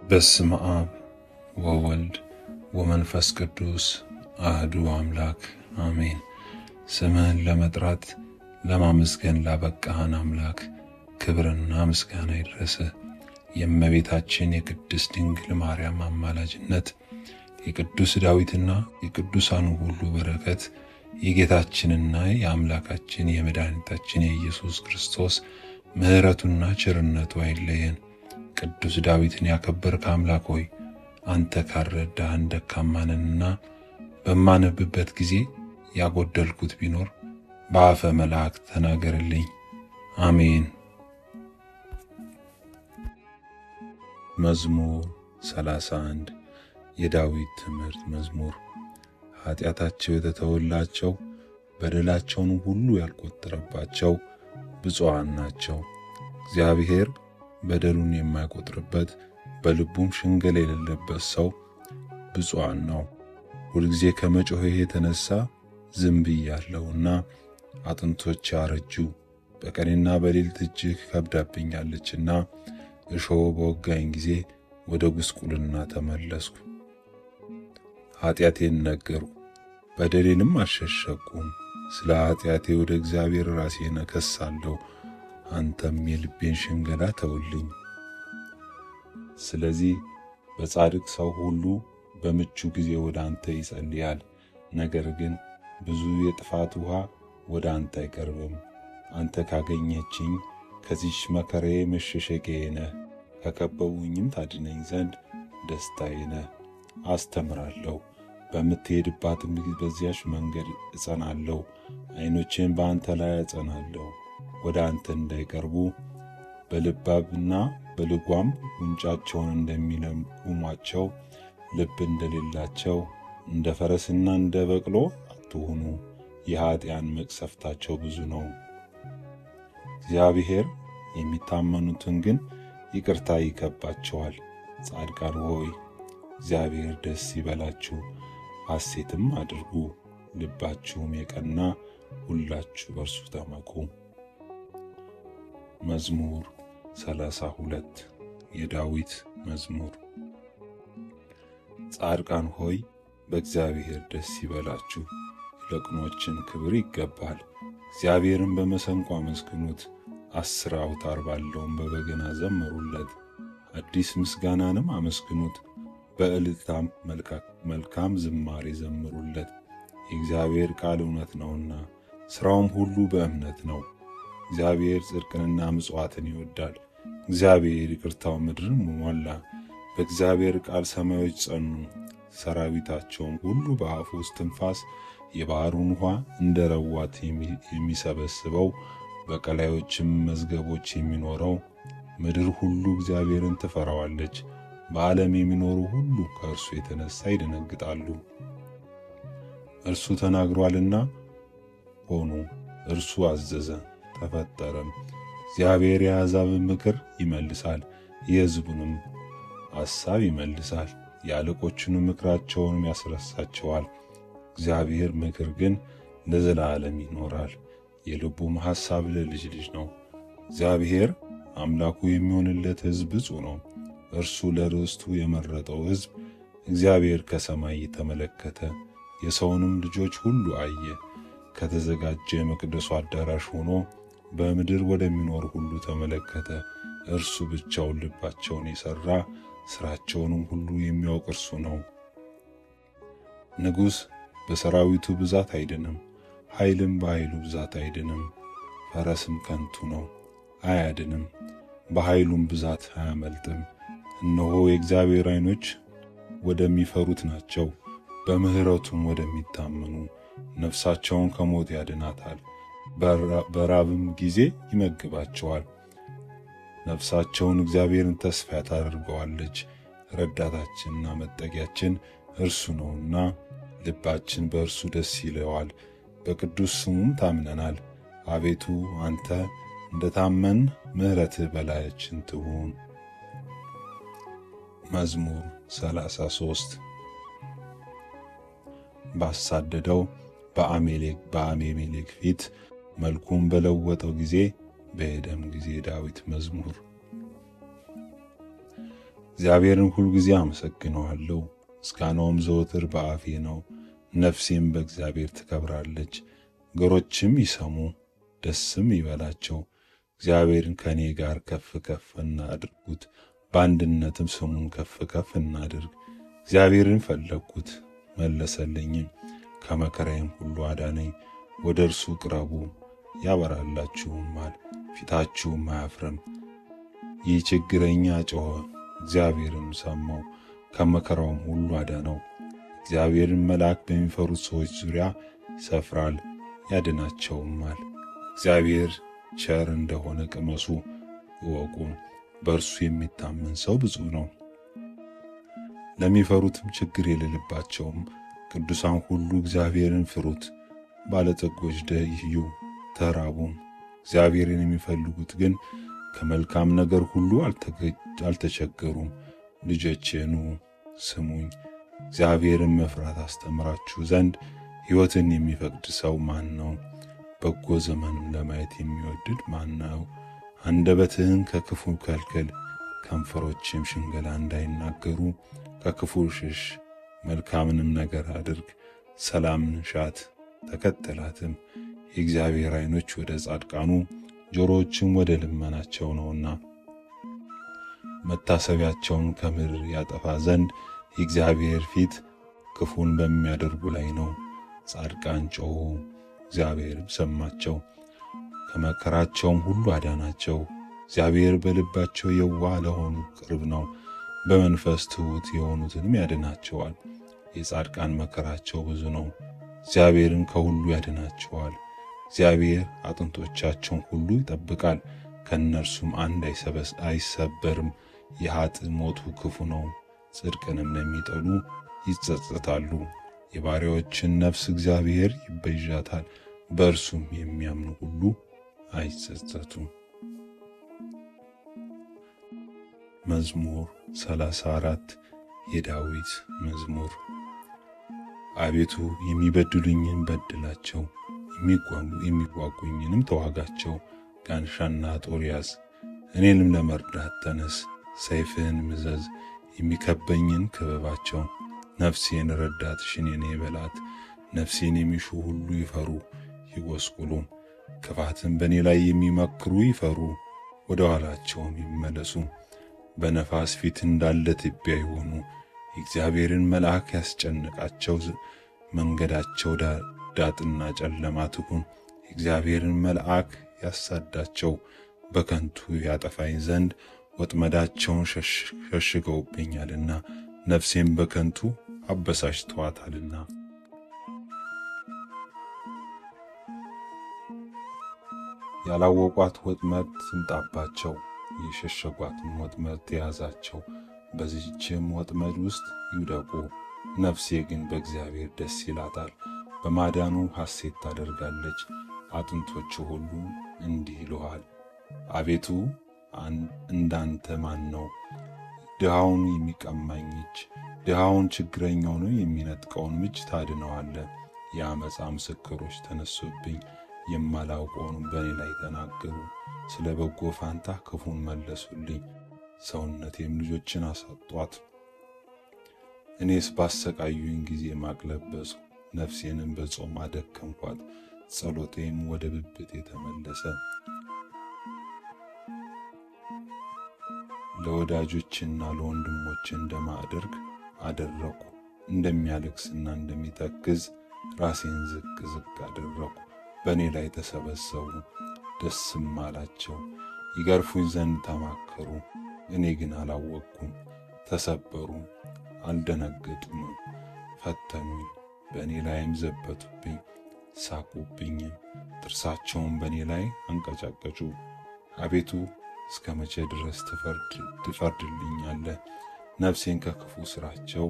በስመ አብ ወወልድ ወመንፈስ ቅዱስ አህዱ አምላክ አሜን። ስምህን ለመጥራት ለማመስገን ላበቃህን አምላክ ክብርና ምስጋና ይድረስህ። የእመቤታችን የቅድስት ድንግል ማርያም አማላጅነት፣ የቅዱስ ዳዊትና የቅዱሳኑ ሁሉ በረከት፣ የጌታችንና የአምላካችን የመድኃኒታችን የኢየሱስ ክርስቶስ ምሕረቱና ቸርነቱ አይለየን። ቅዱስ ዳዊትን ያከበርክ አምላክ ሆይ አንተ ካረዳህን ደካማንንና በማነብበት ጊዜ ያጎደልኩት ቢኖር በአፈ መላእክት ተናገርልኝ። አሜን። መዝሙር 31 የዳዊት ትምህርት መዝሙር። ኃጢአታቸው የተተወላቸው በደላቸውን ሁሉ ያልቆጠረባቸው ብፁዓን ናቸው። እግዚአብሔር በደሉን የማይቆጥርበት በልቡም ሽንገላ የሌለበት ሰው ብፁዓን ነው። ሁልጊዜ ከመጮሄ የተነሳ ዝም ብያለሁና አጥንቶቼ አረጁ። በቀንና በሌሊት እጅግ ከብዳብኛለችና እሾህ በወጋኝ ጊዜ ወደ ጉስቁልና ተመለስኩ። ኃጢአቴን ነገርኩ፣ በደሌንም አልሸሸኩም። ስለ ኃጢአቴ ወደ እግዚአብሔር ራሴን እከሳለሁ፣ አንተም የልቤን ሽንገላ ተውልኝ። ስለዚህ በጻድቅ ሰው ሁሉ በምቹ ጊዜ ወደ አንተ ይጸልያል። ነገር ግን ብዙ የጥፋት ውሃ ወደ አንተ አይቀርብም። አንተ ካገኘችኝ ከዚች መከራዬ መሸሸጊያዬ ነህ። ከከበቡኝም ታድነኝ ዘንድ ደስታዬ ነህ። አስተምራለሁ፣ በምትሄድባትም በዚያች መንገድ እጸናለሁ። ዓይኖቼን በአንተ ላይ አጸናለሁ። ወደ አንተ እንዳይቀርቡ በልባብና በልጓም ጉንጫቸውን እንደሚለጉሟቸው ልብ እንደሌላቸው እንደ ፈረስና እንደ በቅሎ አትሁኑ። የኃጢአን መቅሰፍታቸው ብዙ ነው። እግዚአብሔር የሚታመኑትን ግን ይቅርታ ይከባቸዋል። ጻድቃን ሆይ እግዚአብሔር ደስ ይበላችሁ፣ ሐሴትም አድርጉ። ልባችሁም የቀና ሁላችሁ በእርሱ ተመኩ። መዝሙር 32 የዳዊት መዝሙር። ጻድቃን ሆይ በእግዚአብሔር ደስ ይበላችሁ፣ ለቅኖችን ክብር ይገባል። እግዚአብሔርን በመሰንቆ አመስግኑት፣ 10 አውታር ባለውም በበገና ዘምሩለት። አዲስ ምስጋናንም አመስግኑት፣ በእልልታም መልካም ዝማሬ ዘምሩለት። የእግዚአብሔር ቃል እውነት ነውና ሥራውም ሁሉ በእምነት ነው። እግዚአብሔር ጽድቅንና ምጽዋትን ይወዳል። እግዚአብሔር ይቅርታው ምድርን ሞላ። በእግዚአብሔር ቃል ሰማዮች ጸኑ፣ ሰራዊታቸውም ሁሉ በአፉ እስትንፋስ። የባሕሩን ውኃ እንደ ረዋት የሚሰበስበው በቀላዮችም መዝገቦች የሚኖረው ምድር ሁሉ እግዚአብሔርን ትፈራዋለች። በዓለም የሚኖሩ ሁሉ ከእርሱ የተነሳ ይደነግጣሉ። እርሱ ተናግሯልና ሆኑ፣ እርሱ አዘዘ ተፈጠረም። እግዚአብሔር የአሕዛብን ምክር ይመልሳል፣ የሕዝቡንም ሐሳብ ይመልሳል። የአለቆቹንም ምክራቸውንም ያስረሳቸዋል። እግዚአብሔር ምክር ግን ለዘላለም ይኖራል፣ የልቡም ሐሳብ ለልጅ ልጅ ነው። እግዚአብሔር አምላኩ የሚሆንለት ሕዝብ ብፁዕ ነው። እርሱ ለርስቱ የመረጠው ሕዝብ። እግዚአብሔር ከሰማይ የተመለከተ የሰውንም ልጆች ሁሉ አየ። ከተዘጋጀ የመቅደሱ አዳራሽ ሆኖ በምድር ወደሚኖር ሁሉ ተመለከተ። እርሱ ብቻውን ልባቸውን የሠራ ሥራቸውንም ሁሉ የሚያውቅ እርሱ ነው። ንጉሥ በሰራዊቱ ብዛት አይድንም፣ ኃይልም በኃይሉ ብዛት አይድንም። ፈረስም ከንቱ ነው አያድንም፣ በኃይሉም ብዛት አያመልጥም። እነሆ የእግዚአብሔር ዓይኖች ወደሚፈሩት ናቸው፣ በምሕረቱም ወደሚታመኑ። ነፍሳቸውን ከሞት ያድናታል፣ በራብም ጊዜ ይመግባቸዋል። ነፍሳቸውን እግዚአብሔርን ተስፋ ታደርገዋለች። ረዳታችንና መጠጊያችን እርሱ ነውና ልባችን በእርሱ ደስ ይለዋል። በቅዱስ ስሙም ታምነናል። አቤቱ አንተ እንደታመን ምሕረትህ በላያችን ትሁን። መዝሙር 33 ባሳደደው በአሜሜሌክ ፊት መልኩን በለወጠው ጊዜ በሄደም ጊዜ ዳዊት መዝሙር። እግዚአብሔርን ሁልጊዜ አመሰግነዋለሁ፣ ምስጋናውም ዘወትር በአፌ ነው። ነፍሴም በእግዚአብሔር ትከብራለች። እግሮችም ይሰሙ ደስም ይበላቸው። እግዚአብሔርን ከእኔ ጋር ከፍ ከፍ እናድርጉት፣ በአንድነትም ስሙን ከፍ ከፍ እናድርግ። እግዚአብሔርን ፈለግሁት መለሰልኝም፣ ከመከራዬም ሁሉ አዳነኝ። ወደ እርሱ ቅረቡ ያበራላችሁማል፣ ፊታችሁም አያፍርም። ይህ ችግረኛ ጮኸ፣ እግዚአብሔርም ሰማው፣ ከመከራውም ሁሉ አዳነው። እግዚአብሔርን መልአክ በሚፈሩት ሰዎች ዙሪያ ይሰፍራል ያድናቸውማል። እግዚአብሔር ቸር እንደሆነ ቅመሱ እወቁ፣ በእርሱ የሚታመን ሰው ብፁዕ ነው። ለሚፈሩትም ችግር የሌለባቸውም ቅዱሳን ሁሉ እግዚአብሔርን ፍሩት። ባለጠጎች ደህዩ ተራቡም፣ እግዚአብሔርን የሚፈልጉት ግን ከመልካም ነገር ሁሉ አልተቸገሩም። ልጆቼ ኑ ስሙኝ፣ እግዚአብሔርን መፍራት አስተምራችሁ ዘንድ ሕይወትን የሚፈቅድ ሰው ማን ነው? በጎ ዘመንም ለማየት የሚወድድ ማን ነው? አንደበትህን ከክፉ ከልክል፣ ከንፈሮችም ሽንገላ እንዳይናገሩ ከክፉ ሽሽ። መልካምንም ነገር አድርግ፣ ሰላምን ሻት ተከተላትም። የእግዚአብሔር ዓይኖች ወደ ጻድቃኑ ጆሮዎችም ወደ ልመናቸው ነውና፣ መታሰቢያቸውን ከምድር ያጠፋ ዘንድ የእግዚአብሔር ፊት ክፉን በሚያደርጉ ላይ ነው። ጻድቃን ጮኹ፣ እግዚአብሔርም ሰማቸው፣ ከመከራቸውም ሁሉ አዳናቸው። እግዚአብሔር በልባቸው የዋህ ለሆኑ ቅርብ ነው፣ በመንፈስ ትሑት የሆኑትንም ያድናቸዋል። የጻድቃን መከራቸው ብዙ ነው፣ እግዚአብሔርን ከሁሉ ያድናቸዋል። እግዚአብሔር አጥንቶቻቸውን ሁሉ ይጠብቃል፣ ከእነርሱም አንድ አይሰበርም። የኃጥእ ሞቱ ክፉ ነው፣ ጽድቅንም ለሚጠሉ ይጸጸታሉ። የባሪያዎችን ነፍስ እግዚአብሔር ይቤዣታል፣ በእርሱም የሚያምኑ ሁሉ አይጸጸቱም። መዝሙር 34 የዳዊት መዝሙር። አቤቱ የሚበድሉኝን በድላቸው፣ የሚዋጉኝንም ተዋጋቸው። ጋሻና ጦር ያዝ፣ እኔንም ለመርዳት ተነስ። ሰይፍህን ምዘዝ፣ የሚከበኝን ክበባቸው። ነፍሴን ረዳትሽን የኔ በላት። ነፍሴን የሚሹ ሁሉ ይፈሩ ይጐስቁሉ። ክፋትን በእኔ ላይ የሚመክሩ ይፈሩ፣ ወደ ኋላቸውም ይመለሱ። በነፋስ ፊት እንዳለ ትቢያ ይሆኑ። የእግዚአብሔርን መልአክ ያስጨንቃቸው፣ መንገዳቸው ዳጥና ጨለማ ትሁን። የእግዚአብሔርን መልአክ ያሳዳቸው፣ በከንቱ ያጠፋኝ ዘንድ ወጥመዳቸውን ሸሽገውብኛልና፣ ነፍሴም በከንቱ አበሳጭተዋታልና። ያላወቋት ወጥመድ ትምጣባቸው፣ የሸሸጓትም ወጥመድ ተያዛቸው። በዚህችም ወጥመድ ውስጥ ይውደቁ። ነፍሴ ግን በእግዚአብሔር ደስ ይላታል፣ በማዳኑ ሐሴት ታደርጋለች። አጥንቶቹ ሁሉ እንዲህ ይሉሃል፣ አቤቱ እንዳንተ ማን ነው? ድሃውን የሚቀማኝ እጅ፣ ድሃውን ችግረኛውን የሚነጥቀውን እጅ ታድነዋለህ። የዓመፃ ምስክሮች ተነሱብኝ፣ የማላውቀውንም በእኔ ላይ ተናገሩ። ስለ በጎ ፋንታ ክፉን መለሱልኝ፣ ሰውነቴም ልጆችን አሳጧት። እኔስ ባሰቃዩኝ ጊዜ ማቅ ለበስሁ፣ ነፍሴንም በጾም አደከምኳት። ጸሎቴም ወደ ብብቴ ተመለሰ። ለወዳጆችና ለወንድሞች እንደማደርግ አደረኩ። እንደሚያለቅስና እንደሚተክዝ ራሴን ዝቅ ዝቅ አደረኩ። በእኔ ላይ ተሰበሰቡ፣ ደስም አላቸው። ይገርፉኝ ዘንድ ተማከሩ፣ እኔ ግን አላወቅኩም። ተሰበሩ፣ አልደነገጡም። ፈተኑኝ፣ በእኔ ላይም ዘበቱብኝ። ሳቁብኝም፣ ጥርሳቸውን በእኔ ላይ አንቀጫቀጩ። አቤቱ እስከ መቼ ድረስ ትፈርድልኛለህ? ነፍሴን ከክፉ ሥራቸው፣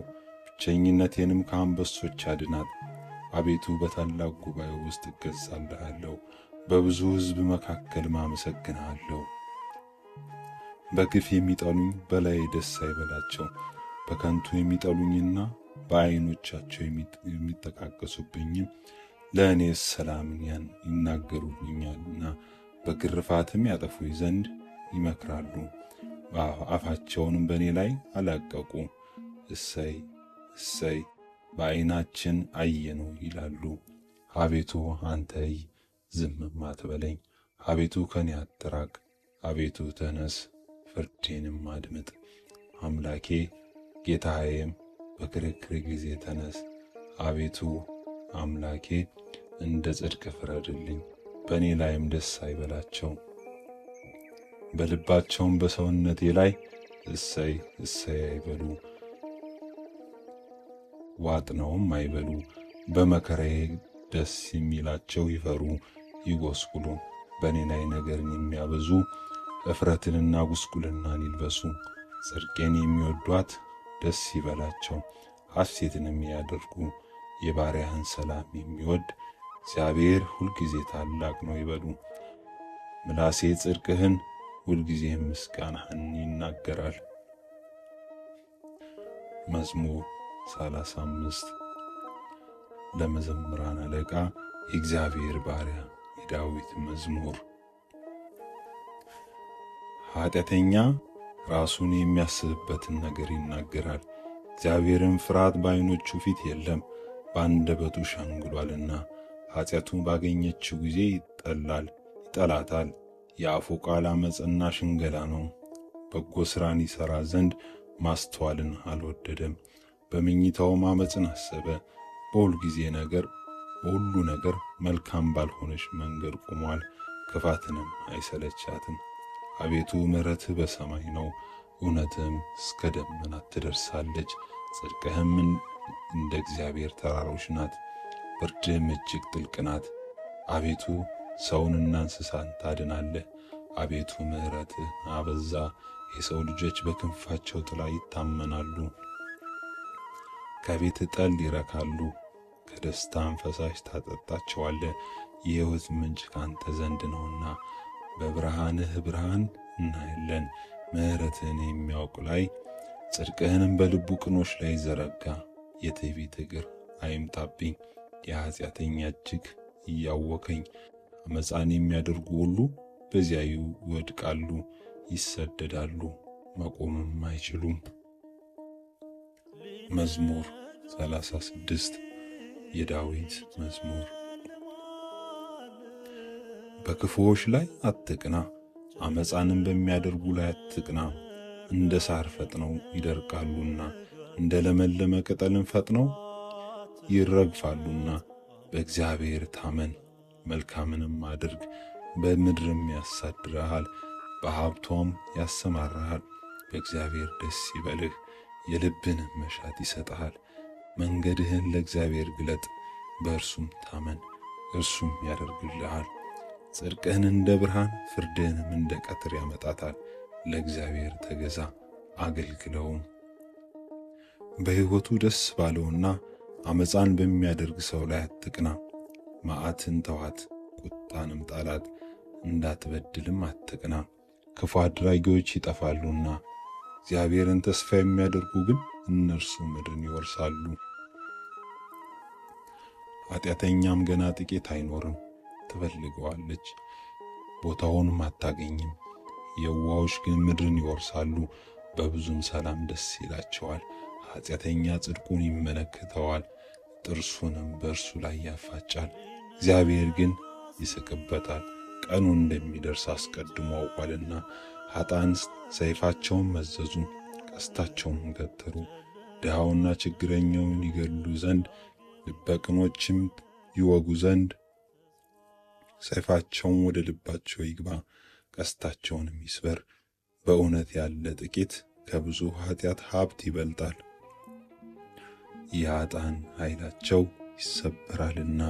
ብቸኝነቴንም ከአንበሶች አድናት። አቤቱ በታላቅ ጉባኤ ውስጥ እገዛልሃለሁ፣ በብዙ ሕዝብ መካከል አመሰግንሃለሁ። በግፍ የሚጠሉኝ በላዬ ደስ አይበላቸው። በከንቱ የሚጠሉኝና በዓይኖቻቸው የሚጠቃቀሱብኝም ለእኔስ ሰላምን ይናገሩልኛልና በግርፋትም ያጠፉኝ ዘንድ ይመክራሉ። አፋቸውንም በእኔ ላይ አላቀቁ። እሰይ እሰይ በዓይናችን አየነው ይላሉ። አቤቱ አንተ ዝምም አትበለኝ። አቤቱ ከኔ አትራቅ። አቤቱ ተነስ ፍርዴንም አድምጥ። አምላኬ ጌታዬም በክርክር ጊዜ ተነስ። አቤቱ አምላኬ እንደ ጽድቅ ፍረድልኝ። በእኔ ላይም ደስ አይበላቸው። በልባቸውም በሰውነቴ ላይ እሰይ እሰይ አይበሉ። ዋጥነውም አይበሉ። በመከራዬ ደስ የሚላቸው ይፈሩ ይጎስቁሉ። በእኔ ላይ ነገርን የሚያበዙ እፍረትንና ጉስቁልናን ይልበሱ። ጽድቄን የሚወዷት ደስ ይበላቸው፣ ሐሴትንም ያደርጉ። የባሪያህን ሰላም የሚወድ እግዚአብሔር ሁልጊዜ ታላቅ ነው ይበሉ። ምላሴ ጽድቅህን ሁልጊዜ ምስጋናህን ይናገራል። መዝሙር 35 ለመዘምራን አለቃ የእግዚአብሔር ባሪያ የዳዊት መዝሙር። ኃጢአተኛ ራሱን የሚያስብበትን ነገር ይናገራል። እግዚአብሔርን ፍርሃት በዓይኖቹ ፊት የለም። በአንደበቱ ሸንግሏልና ኃጢአቱን ባገኘችው ጊዜ ይጠላታል። የአፉ ቃል ዓመፅና ሽንገላ ነው። በጎ ሥራን ይሠራ ዘንድ ማስተዋልን አልወደደም። በመኝታውም ዓመፅን አሰበ። በሁሉ ነገር መልካም ባልሆነች መንገድ ቆሟል። ክፋትንም አይሰለቻትም። አቤቱ ምሕረትህ በሰማይ ነው፣ እውነትህም እስከ ደመናት ትደርሳለች። ጽድቅህም እንደ እግዚአብሔር ተራሮች ናት፣ ፍርድህም እጅግ ጥልቅ ናት። አቤቱ ሰውንና እንስሳን ታድናለህ። አቤቱ ምሕረትህ አበዛ። የሰው ልጆች በክንፋቸው ጥላ ይታመናሉ። ከቤት ጠል ይረካሉ፣ ከደስታም ፈሳሽ ታጠጣቸዋለህ። የሕይወት ምንጭ ካንተ ዘንድ ነውና በብርሃንህ ብርሃን እናያለን። ምሕረትህን የሚያውቅ ላይ ጽድቅህንም በልቡ ቅኖች ላይ ዘረጋ። የትዕቢት እግር አይምጣብኝ፣ የኃጢአተኛ እጅግ እያወከኝ። ዓመፃን የሚያደርጉ ሁሉ በዚያ ይወድቃሉ፣ ይሰደዳሉ፣ መቆምም አይችሉም። መዝሙር 36 የዳዊት መዝሙር። በክፉዎች ላይ አትቅና፣ ዓመፃንም በሚያደርጉ ላይ አትቅና። እንደ ሳር ፈጥነው ይደርቃሉና እንደ ለመለመ ቅጠልም ፈጥነው ይረግፋሉና። በእግዚአብሔር ታመን፣ መልካምንም አድርግ፣ በምድርም ያሳድርሃል፣ በሀብቷም ያሰማራሃል። በእግዚአብሔር ደስ ይበልህ፣ የልብንም መሻት ይሰጥሃል። መንገድህን ለእግዚአብሔር ግለጥ፣ በእርሱም ታመን፣ እርሱም ያደርግልሃል። ጽድቅህን እንደ ብርሃን ፍርድህንም እንደ ቀትር ያመጣታል። ለእግዚአብሔር ተገዛ አገልግለውም። በሕይወቱ ደስ ባለውና ዓመፃን በሚያደርግ ሰው ላይ አትቅና። መዓትን ተዋት፣ ቁጣንም ጣላት፣ እንዳትበድልም አትቅና። ክፉ አድራጊዎች ይጠፋሉና እግዚአብሔርን ተስፋ የሚያደርጉ ግን እነርሱ ምድርን ይወርሳሉ። ኃጢአተኛም ገና ጥቂት አይኖርም፣ ትፈልገዋለች፣ ቦታውንም አታገኝም። የዋሆች ግን ምድርን ይወርሳሉ፣ በብዙም ሰላም ደስ ይላቸዋል። ኃጢአተኛ ጽድቁን ይመለከተዋል፣ ጥርሱንም በእርሱ ላይ ያፋጫል። እግዚአብሔር ግን ይስቅበታል፣ ቀኑ እንደሚደርስ አስቀድሞ አውቋልና። ኃጥአን ሰይፋቸውን መዘዙ፣ ቀስታቸውን ገተሩ። ድሃውና ችግረኛውን ይገድሉ ዘንድ ልበ ቅኖችም ይወጉ ዘንድ ሰይፋቸውን ወደ ልባቸው ይግባ፣ ቀስታቸውንም ይስበር። በእውነት ያለ ጥቂት ከብዙ ኃጢአት ሀብት ይበልጣል። የኃጥአን ኃይላቸው ይሰበራልና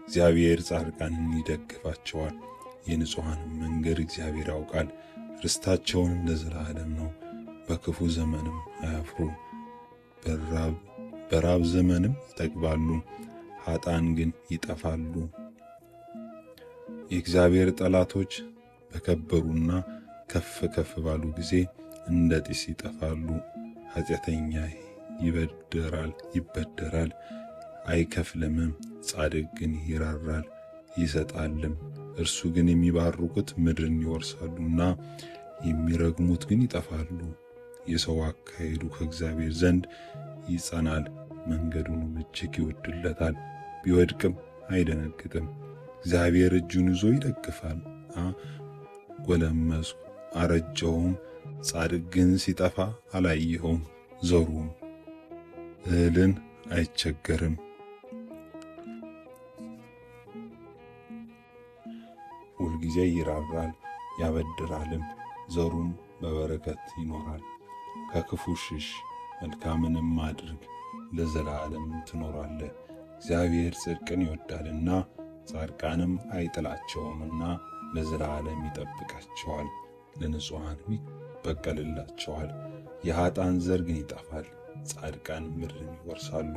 እግዚአብሔር ጻድቃንን ይደግፋቸዋል። የንጹሐንም መንገድ እግዚአብሔር ያውቃል፣ ርስታቸውንም ለዘላለም ነው። በክፉ ዘመንም አያፍሩ፣ በራብ ዘመንም ይጠግባሉ፣ ኃጥአን ግን ይጠፋሉ። የእግዚአብሔር ጠላቶች በከበሩና ከፍ ከፍ ባሉ ጊዜ እንደ ጢስ ይጠፋሉ። ኃጢአተኛ ይበደራል አይከፍልምም፣ ጻድቅ ግን ይራራል ይሰጣልም። እርሱ ግን የሚባርኩት ምድርን ይወርሳሉና የሚረግሙት ግን ይጠፋሉ። የሰው አካሄዱ ከእግዚአብሔር ዘንድ ይጸናል፣ መንገዱንም እጅግ ይወድለታል። ቢወድቅም አይደነግጥም፣ እግዚአብሔር እጁን ይዞ ይደግፋል። ጎለመስኩ አረጀሁም፣ ጻድቅ ግን ሲጠፋ አላየሁም። ዘሩም እህልን አይቸገርም። ሁልጊዜ ይራራል ያበድራልም፣ ዘሩም በበረከት ይኖራል። ከክፉ ሽሽ፣ መልካምንም አድርግ፣ ለዘላለም ትኖራለህ። እግዚአብሔር ጽድቅን ይወዳልና ጻድቃንም አይጥላቸውምና ለዘላለም ይጠብቃቸዋል፣ ለንጹሐንም ይበቀልላቸዋል። የኃጥአን ዘር ግን ይጠፋል፣ ጻድቃን ምድርን ይወርሳሉ፣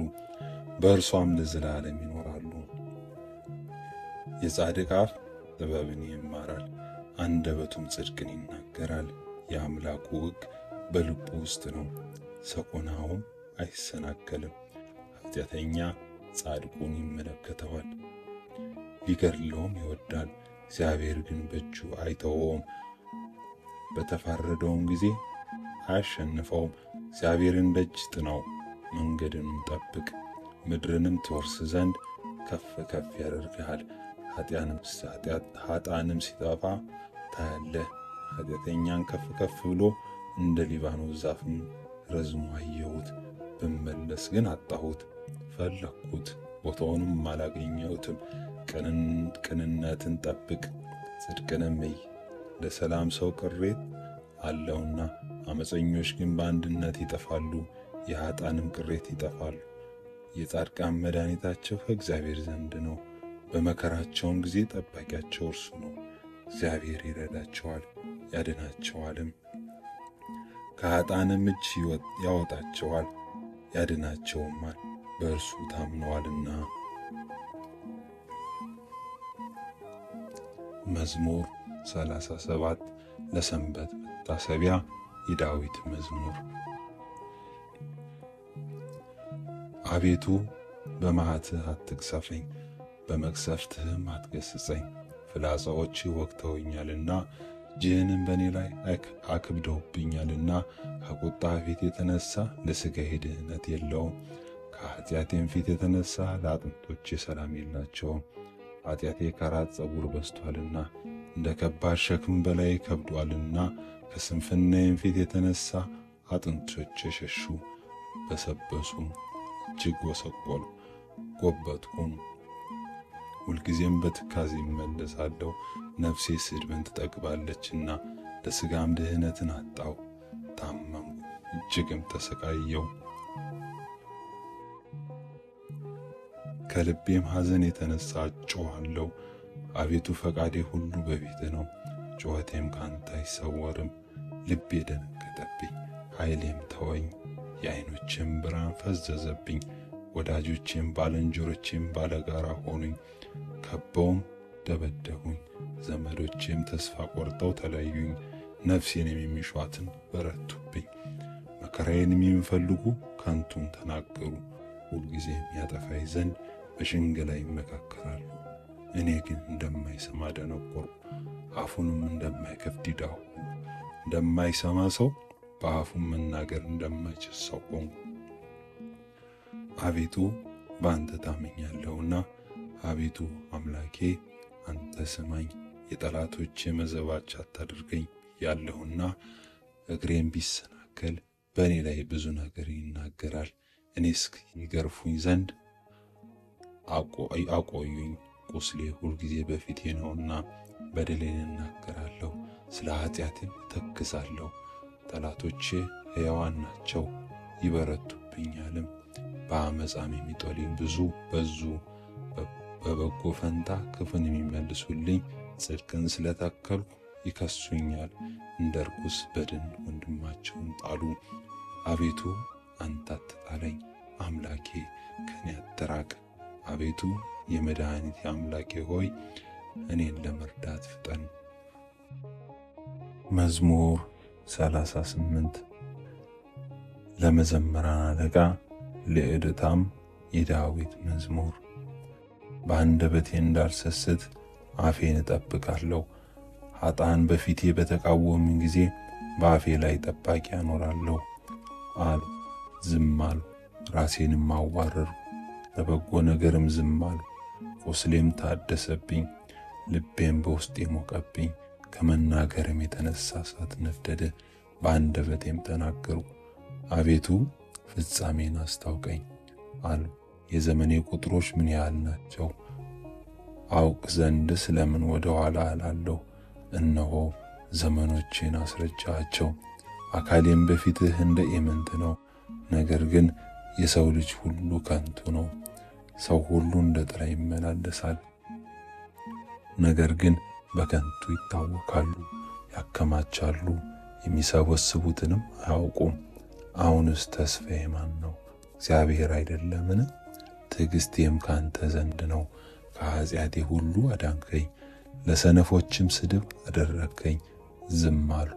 በእርሷም ለዘላለም ይኖራሉ። የጻድቅ አፍ ጥበብን ይማራል፣ አንደበቱም ጽድቅን ይናገራል። የአምላኩ ሕግ በልቡ ውስጥ ነው፣ ሰኮናውም አይሰናከልም። ኃጢአተኛ ጻድቁን ይመለከተዋል፣ ሊገድለውም ይወዳል። እግዚአብሔር ግን በእጁ አይተወውም፣ በተፋረደውም ጊዜ አያሸንፈውም። እግዚአብሔርን ደጅ ጥናው፣ መንገድንም ጠብቅ፣ ምድርንም ትወርስ ዘንድ ከፍ ከፍ ያደርግሃል። ኃጥአንም ሲጠፋ ታያለህ። ኃጢአተኛን ከፍ ከፍ ብሎ እንደ ሊባኖስ ዛፍም ረዝሞ አየሁት። ብመለስ ግን አጣሁት፣ ፈለግኩት፣ ቦታውንም አላገኘሁትም። ቅንነትን ጠብቅ፣ ጽድቅንም እይ፣ ለሰላም ሰው ቅሬት አለውና። አመፀኞች ግን በአንድነት ይጠፋሉ፣ የኃጥአንም ቅሬት ይጠፋሉ። የጻድቃን መድኃኒታቸው ከእግዚአብሔር ዘንድ ነው፣ በመከራቸውም ጊዜ ጠባቂያቸው እርሱ ነው። እግዚአብሔር ይረዳቸዋል ያድናቸዋልም፣ ከኃጥአንም እጅ ያወጣቸዋል ያድናቸውማል፣ በእርሱ ታምነዋልና። መዝሙር 37 ለሰንበት መታሰቢያ የዳዊት መዝሙር። አቤቱ በመዓትህ አትቅሰፈኝ፣ በመቅሰፍትህም አትገሥጸኝ። ፍላጻዎችህ ወግተውኛልና እጅህንም በእኔ ላይ አክብደውብኛልና። ከቁጣህ ፊት የተነሣ ለሥጋዬ ድህነት የለውም፣ ከኃጢአቴም ፊት የተነሣ ለአጥንቶቼ ሰላም የላቸውም። ኃጢአቴ ከራስ ፀጉር በዝቶአልና እንደ ከባድ ሸክም በላይ ከብዶአልና። ከስንፍናዬም ፊት የተነሣ አጥንቶቼ ሸሹ፣ በሰበሱም፣ እጅግ ወሰቆሉ፣ ጎበጥሁም። ሁልጊዜም በትካዜ እመለሳለሁ፣ ነፍሴ ስድብን ትጠግባለችና። ለሥጋም ድህነትን አጣሁ፣ ታመምሁ፣ እጅግም ተሰቃየሁ። ከልቤም ሐዘን የተነሣ እጮኻለሁ። አቤቱ ፈቃዴ ሁሉ በፊትህ ነው፣ ጩኸቴም ካንተ አይሰወርም። ልቤ ደነገጠብኝ፣ ኃይሌም ተወኝ፣ የዓይኖቼም ብርሃን ፈዘዘብኝ። ወዳጆቼም ባልንጀሮቼም ባለጋራ ሆኑኝ፣ ከበውም ደበደቡኝ። ዘመዶቼም ተስፋ ቆርጠው ተለዩኝ፣ ነፍሴንም የሚሿትን በረቱብኝ። መከራዬንም የሚፈልጉ ከንቱን ተናገሩ፣ ሁልጊዜም ያጠፋኝ ዘንድ በሽንገላ ይመካከራሉ። እኔ ግን እንደማይሰማ ደነቆርኩ፣ አፉንም እንደማይከፍት ዲዳ ሆንኩ። እንደማይሰማ ሰው በአፉም መናገር እንደማይችል ሰው ሆንኩ። አቤቱ በአንተ ታመኛለሁና፣ አቤቱ አምላኬ አንተ ስማኝ። የጠላቶቼ መዘባች አታድርገኝ ያለሁና፣ እግሬም ቢሰናከል በእኔ ላይ ብዙ ነገር ይናገራል። እኔስ ይገርፉኝ ዘንድ አቆዩኝ። ቁስሌ ሁልጊዜ በፊቴ ነውና በደሌን እናገራለሁ፣ ስለ ኃጢአቴም እተክዛለሁ። ጠላቶቼ ሕያዋን ናቸው ይበረቱብኛልም፣ በአመፃም የሚጠሉኝ ብዙ በዙ። በበጎ ፈንታ ክፉን የሚመልሱልኝ ጽድቅን ስለተከልኩ ይከሱኛል። እንደ ርኩስ በድን ወንድማቸውን ጣሉ። አቤቱ አንተ አትጣለኝ፣ አምላኬ ከኔ አትራቅ። አቤቱ የመድኃኒቴ አምላኬ ሆይ እኔን ለመርዳት ፍጠን። መዝሙር 38 ለመዘምራን አለቃ ለዕድታም የዳዊት መዝሙር። በአንደበቴ እንዳልሰስት አፌን እጠብቃለሁ፣ ኃጥአን በፊቴ በተቃወሙኝ ጊዜ በአፌ ላይ ጠባቂ አኖራለሁ አሉ። ዝም አሉ፣ ራሴንም አዋረሩ፣ ለበጎ ነገርም ዝም አሉ። ቁስሌም ታደሰብኝ፣ ልቤም በውስጤ ሞቀብኝ። ከመናገርም የተነሳ እሳት ነደደ፣ በአንደበቴም ተናገሩ። አቤቱ ፍጻሜን አስታውቀኝ አሉ። የዘመኔ ቁጥሮች ምን ያህል ናቸው? አውቅ ዘንድ ስለምን ወደ ኋላ እላለሁ? እነሆ ዘመኖቼን አስረጃቸው። አካሌም በፊትህ እንደ ኢምንት ነው። ነገር ግን የሰው ልጅ ሁሉ ከንቱ ነው። ሰው ሁሉ እንደ ጥላ ይመላለሳል፣ ነገር ግን በከንቱ ይታወካሉ። ያከማቻሉ፣ የሚሰበስቡትንም አያውቁም። አሁንስ ተስፋዬ ማን ነው? እግዚአብሔር አይደለምን? ትዕግሥቴም ካንተ ዘንድ ነው። ከኃጢአቴ ሁሉ አዳንከኝ፣ ለሰነፎችም ስድብ አደረግከኝ። ዝም አሉ፣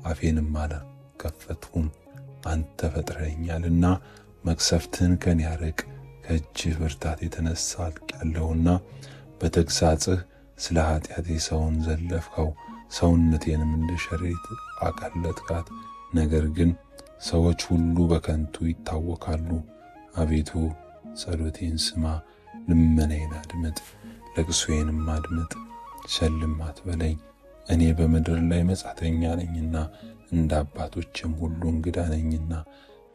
አፌንም አልከፈትሁም። አንተ ፈጥረኸኛልና መቅሰፍትህን ከኔ አርቅ። ከእጅህ ብርታት የተነሳ አልቄአለሁና በተግሣጽህ ስለ ኃጢአቴ ሰውን ዘለፍኸው፣ ሰውነቴንም እንደ ሸረሪት አቀለጥካት። ነገር ግን ሰዎች ሁሉ በከንቱ ይታወካሉ። አቤቱ ጸሎቴን ስማ፣ ልመናዬን አድምጥ፣ ለቅሶዬንም አድምጥ። ቸልም አትበለኝ፣ እኔ በምድር ላይ መጻተኛ ነኝና እንደ አባቶችም ሁሉ እንግዳ ነኝና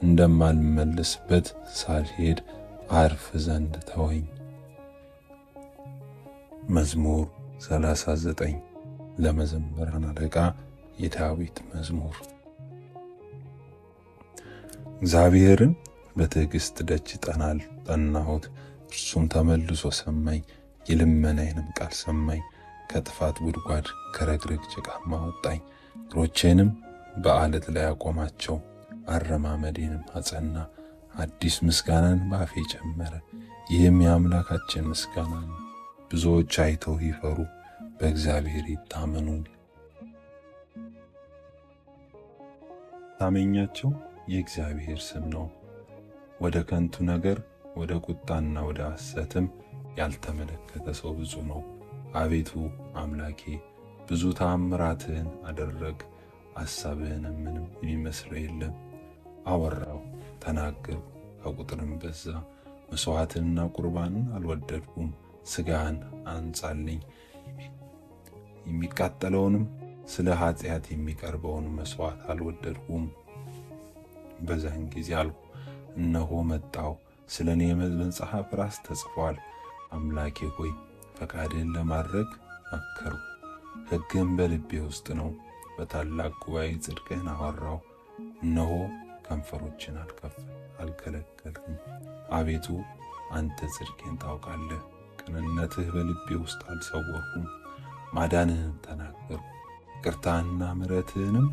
እንደማልመለስበት ሳልሄድ አርፍ ዘንድ ተወኝ። መዝሙር 39 ለመዘምራን አለቃ የዳዊት መዝሙር። እግዚአብሔርን በትዕግሥት ደጅ ጠናሁት፣ እርሱም ተመልሶ ሰማኝ፣ የልመናዬንም ቃል ሰማኝ። ከጥፋት ጉድጓድ ከረግረግ ጭቃም አወጣኝ፣ እግሮቼንም በዓለት ላይ አቆማቸው። አረማመዴንም አጸና፣ አዲስ ምስጋናን በአፌ ጨመረ። ይህም የአምላካችን ምስጋና ነው። ብዙዎች አይተው ይፈሩ፣ በእግዚአብሔር ይታመኑ። ታመኛቸው የእግዚአብሔር ስም ነው። ወደ ከንቱ ነገር ወደ ቁጣና ወደ ሐሰትም ያልተመለከተ ሰው ብፁዕ ነው። አቤቱ አምላኬ ብዙ ተአምራትህን አደረግ፣ ሐሳብህንም ምንም የሚመስለው የለም። አወራው ተናገርኩ፣ ከቁጥርም በዛ። መሥዋዕትንና ቁርባንን አልወደድኩም። ሥጋህን አንጻልኝ፣ የሚቃጠለውንም ስለ ኃጢአት የሚቀርበውን መሥዋዕት አልወደድኩም። በዛን ጊዜ አልኩ፣ እነሆ መጣሁ፣ ስለ እኔ በመጽሐፍ ራስ ተጽፏል። አምላኬ ሆይ ፈቃድህን ለማድረግ መከርኩ፣ ሕግህም በልቤ ውስጥ ነው። በታላቅ ጉባኤ ጽድቅህን አወራሁ፣ እነሆ ከንፈሮችን አልከለከልክም። አቤቱ አንተ ጽድቄን ታውቃለህ፣ ቅንነትህ በልቤ ውስጥ አልሰወርኩም። ማዳንህን ተናገርኩ፣ ይቅርታህንና ምሕረትህንም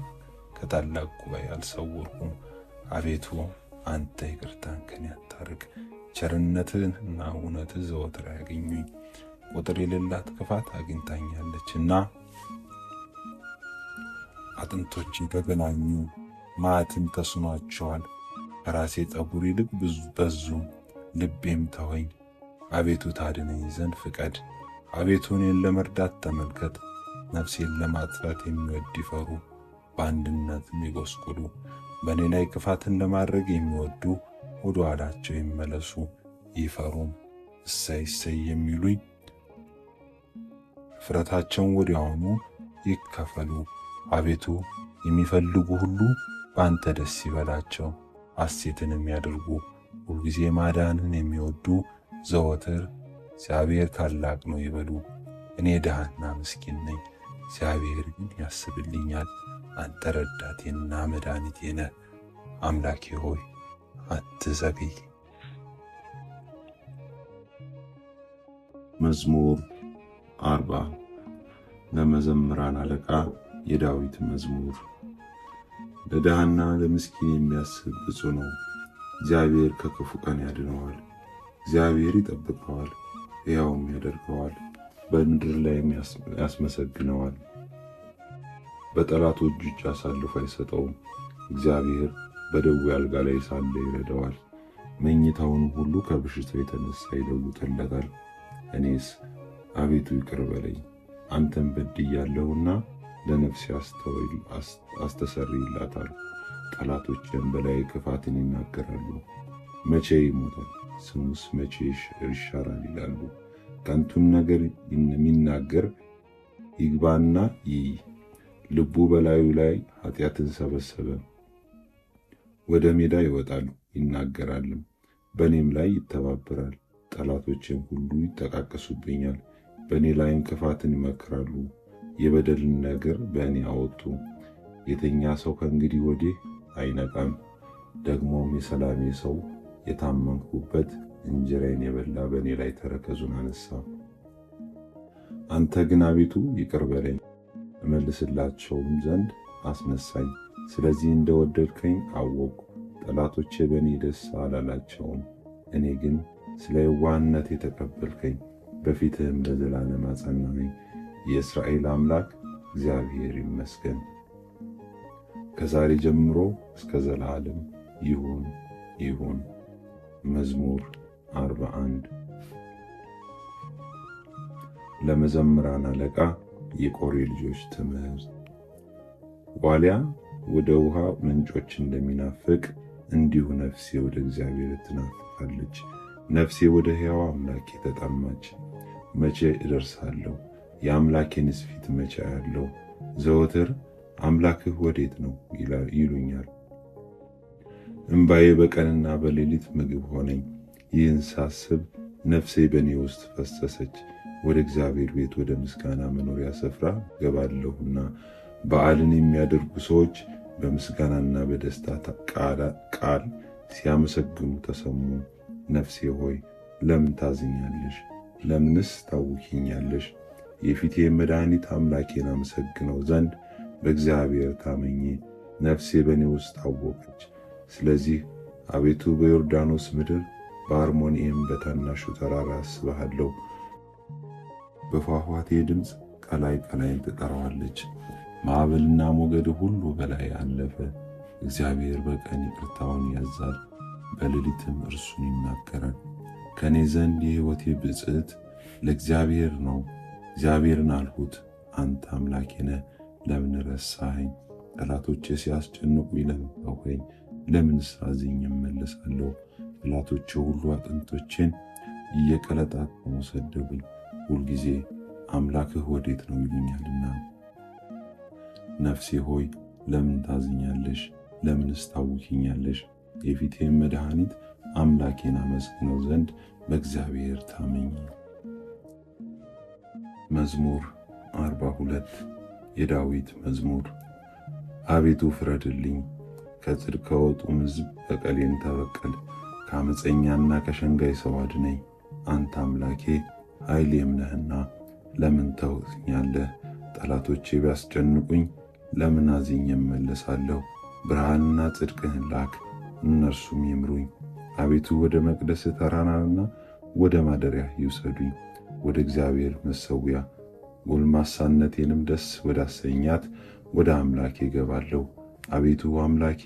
ከታላቅ ጉባኤ አልሰወርኩም። አቤቱ አንተ ይቅርታን ከኔ አታርቅ፣ ቸርነትህና እውነትህ ዘወትር ያገኙኝ። ቁጥር የሌላት ክፋት አግኝታኛለችና አጥንቶቼ ተገናኙ፣ መዓትም ተስኗቸዋል። ከራሴ ጠጉር ይልቅ በዙ፣ ልቤም ተወኝ። አቤቱ ታድነኝ ዘንድ ፍቀድ፣ አቤቱ እኔን ለመርዳት ተመልከት። ነፍሴን ለማጥፋት የሚወድ ይፈሩ፣ በአንድነትም ይጎስቁሉ። በእኔ ላይ ክፋትን ለማድረግ የሚወዱ ወደ ኋላቸው ይመለሱ፣ ይፈሩም። እሰይ እሰይ የሚሉኝ እፍረታቸውን ወዲያውኑ ይከፈሉ። አቤቱ የሚፈልጉ ሁሉ በአንተ ደስ ይበላቸው፣ ሐሴትን የሚያደርጉ ሁልጊዜ ማዳንን የሚወዱ ዘወትር እግዚአብሔር ታላቅ ነው ይበሉ። እኔ ድሃና ምስኪን ነኝ፣ እግዚአብሔር ግን ያስብልኛል። አንተ ረዳቴና መድኃኒቴ ነህ። አምላኬ ሆይ አትዘግይ። መዝሙር 40 ለመዘምራን አለቃ የዳዊት መዝሙር። ለድሃና ለምስኪን የሚያስብ ብፁዕ ነው። እግዚአብሔር ከክፉ ቀን ያድነዋል። እግዚአብሔር ይጠብቀዋል፣ ሕያውም ያደርገዋል፣ በምድር ላይም ያስመሰግነዋል። በጠላቶቹ እጅ አሳልፎ አይሰጠውም። እግዚአብሔር በደዌ አልጋ ላይ ሳለ ይረዳዋል። መኝታውን ሁሉ ከበሽታው የተነሳ ይለውጥለታል። እኔስ አቤቱ ይቅር በለኝ፣ አንተን በድያለሁና ለነፍሴ አስተሰርይላታል። ጠላቶቼም በላይ ክፋትን ይናገራሉ። መቼ ይሞታል? ስሙስ መቼ ይሻራል ይላሉ። ከንቱን ነገር የሚናገር ይግባና ይይ። ልቡ በላዩ ላይ ኃጢአትን ሰበሰበ። ወደ ሜዳ ይወጣል ይናገራልም፣ በእኔም ላይ ይተባበራል። ጠላቶቼም ሁሉ ይጠቃቀሱብኛል፣ በእኔ ላይም ክፋትን ይመክራሉ። የበደልን ነገር በእኔ አወጡ። የተኛ ሰው ከእንግዲህ ወዲህ አይነቃም። ደግሞም የሰላሜ ሰው የታመንኩበት እንጀራዬን የበላ በእኔ ላይ ተረከዙን አነሳ። አንተ ግን አቤቱ ይቅር በለኝ፣ እመልስላቸውም ዘንድ አስነሳኝ። ስለዚህ እንደወደድከኝ አወቅሁ። ጠላቶቼ በእኔ ደስ አላላቸውም። እኔ ግን ስለ የዋህነት የተቀበልከኝ፣ በፊትህም ለዘላለም አጸናኸኝ። የእስራኤል አምላክ እግዚአብሔር ይመስገን፣ ከዛሬ ጀምሮ እስከ ዘላለም ይሁን ይሁን። መዝሙር 41 ለመዘምራን አለቃ የቆሬ ልጆች ትምህርት። ዋልያ ወደ ውሃ ምንጮች እንደሚናፍቅ እንዲሁ ነፍሴ ወደ እግዚአብሔር ትናፍቃለች። ነፍሴ ወደ ሕያው አምላኬ ተጠማች። መቼ እደርሳለሁ? የአምላኬንስ ፊት መቼ አያለሁ? ዘወትር አምላክህ ወዴት ነው ይሉኛል። እምባዬ በቀንና በሌሊት ምግብ ሆነኝ። ይህን ሳስብ ነፍሴ በእኔ ውስጥ ፈሰሰች። ወደ እግዚአብሔር ቤት ወደ ምስጋና መኖሪያ ስፍራ ገባለሁና በዓልን የሚያደርጉ ሰዎች በምስጋናና በደስታ ቃል ሲያመሰግኑ ተሰሙ። ነፍሴ ሆይ ለምን ታዝኛለሽ? ለምንስ ታውኪኛለሽ? የፊቴ መድኃኒት አምላኬን አመሰግነው ዘንድ በእግዚአብሔር ታመኜ ነፍሴ በእኔ ውስጥ አወቀች። ስለዚህ አቤቱ በዮርዳኖስ ምድር በአርሞንኤም በታናሹ ተራራ አስብሃለሁ። በፏፏቴ ድምፅ ቀላይ ቀላይን ትጠራዋለች። ማዕበልና ሞገድ ሁሉ በላይ አለፈ። እግዚአብሔር በቀን ይቅርታውን ያዛል፣ በሌሊትም እርሱን ይናገራል። ከእኔ ዘንድ የሕይወቴ ብፅዕት ለእግዚአብሔር ነው። እግዚአብሔርን አልሁት፣ አንተ አምላኬ ነህ፣ ለምን ረሳኸኝ? ጠላቶቼ ሲያስጨንቁኝ ለምን ተውኸኝ? ለምንስ አዝኜ እመለሳለሁ? ጠላቶቼ ሁሉ አጥንቶቼን እየቀለጣጠሙ ሰደቡኝ። ሁልጊዜ አምላክህ ወዴት ነው ይሉኛልና። ነፍሴ ሆይ ለምን ታዝኛለሽ? ለምንስ ታውኪኛለሽ? የፊቴን መድኃኒት አምላኬን አመስግነው ዘንድ በእግዚአብሔር ታመኝ። መዝሙር 42 የዳዊት መዝሙር። አቤቱ ፍረድልኝ፣ ከጽድቅ ከወጡም ሕዝብ በቀሌን ተበቀል። ከአመፀኛና ከሸንጋይ ሰው አድነኝ። አንተ አምላኬ ኃይሌም ነህና ለምን ተውኛለህ? ጠላቶቼ ቢያስጨንቁኝ ለምን አዝኜ እመለሳለሁ? ብርሃንና ጽድቅህን ላክ፣ እነርሱም ይምሩኝ። አቤቱ ወደ መቅደስ ተራራና ወደ ማደሪያ ይውሰዱኝ፣ ወደ እግዚአብሔር መሠዊያ። ጎልማሳነቴንም ደስ ወዳሰኛት ወደ አምላኬ እገባለሁ። አቤቱ አምላኬ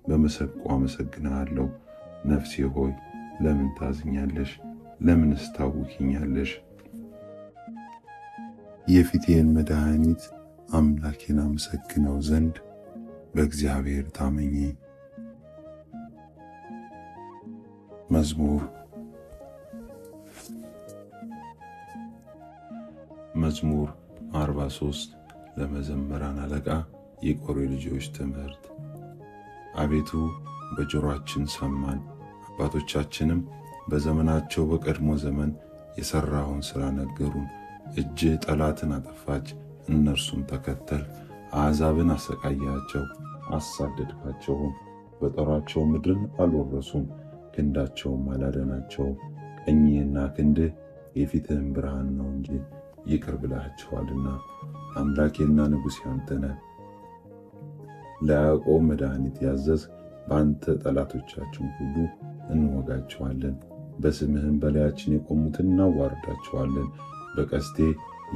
በመሰንቆ አመሰግንሃለሁ። ነፍሴ ሆይ ለምን ታዝኛለሽ? ለምንስ ታውኪኛለሽ? የፊቴን መድኃኒት አምላኬን አመሰግነው ዘንድ በእግዚአብሔር ታመኚ። መዝሙር 43 ለመዘምራን አለቃ የቆሬ ልጆች ትምህርት። አቤቱ በጆሮአችን ሰማን፣ አባቶቻችንም በዘመናቸው በቀድሞ ዘመን የሠራኸውን ሥራ ነገሩን። እጅህ ጠላትን አጠፋች፣ እነርሱም ተከተል። አሕዛብን አሰቃያቸው፣ አሳደድካቸውም። በጦራቸው ምድርን አልወረሱም፣ ክንዳቸውም አላደናቸውም። ቀኝህና ክንድህ የፊትህም ብርሃን ነው እንጂ ይቅር ብለሃቸዋልና። አምላኬና ንጉሴ አንተ ነህ። ለያዕቆብ መድኃኒት ያዘዝህ፣ በአንተ ጠላቶቻችን ሁሉ እንወጋቸዋለን። በስምህም በላያችን የቆሙትን እናዋርዳቸዋለን። በቀስቴ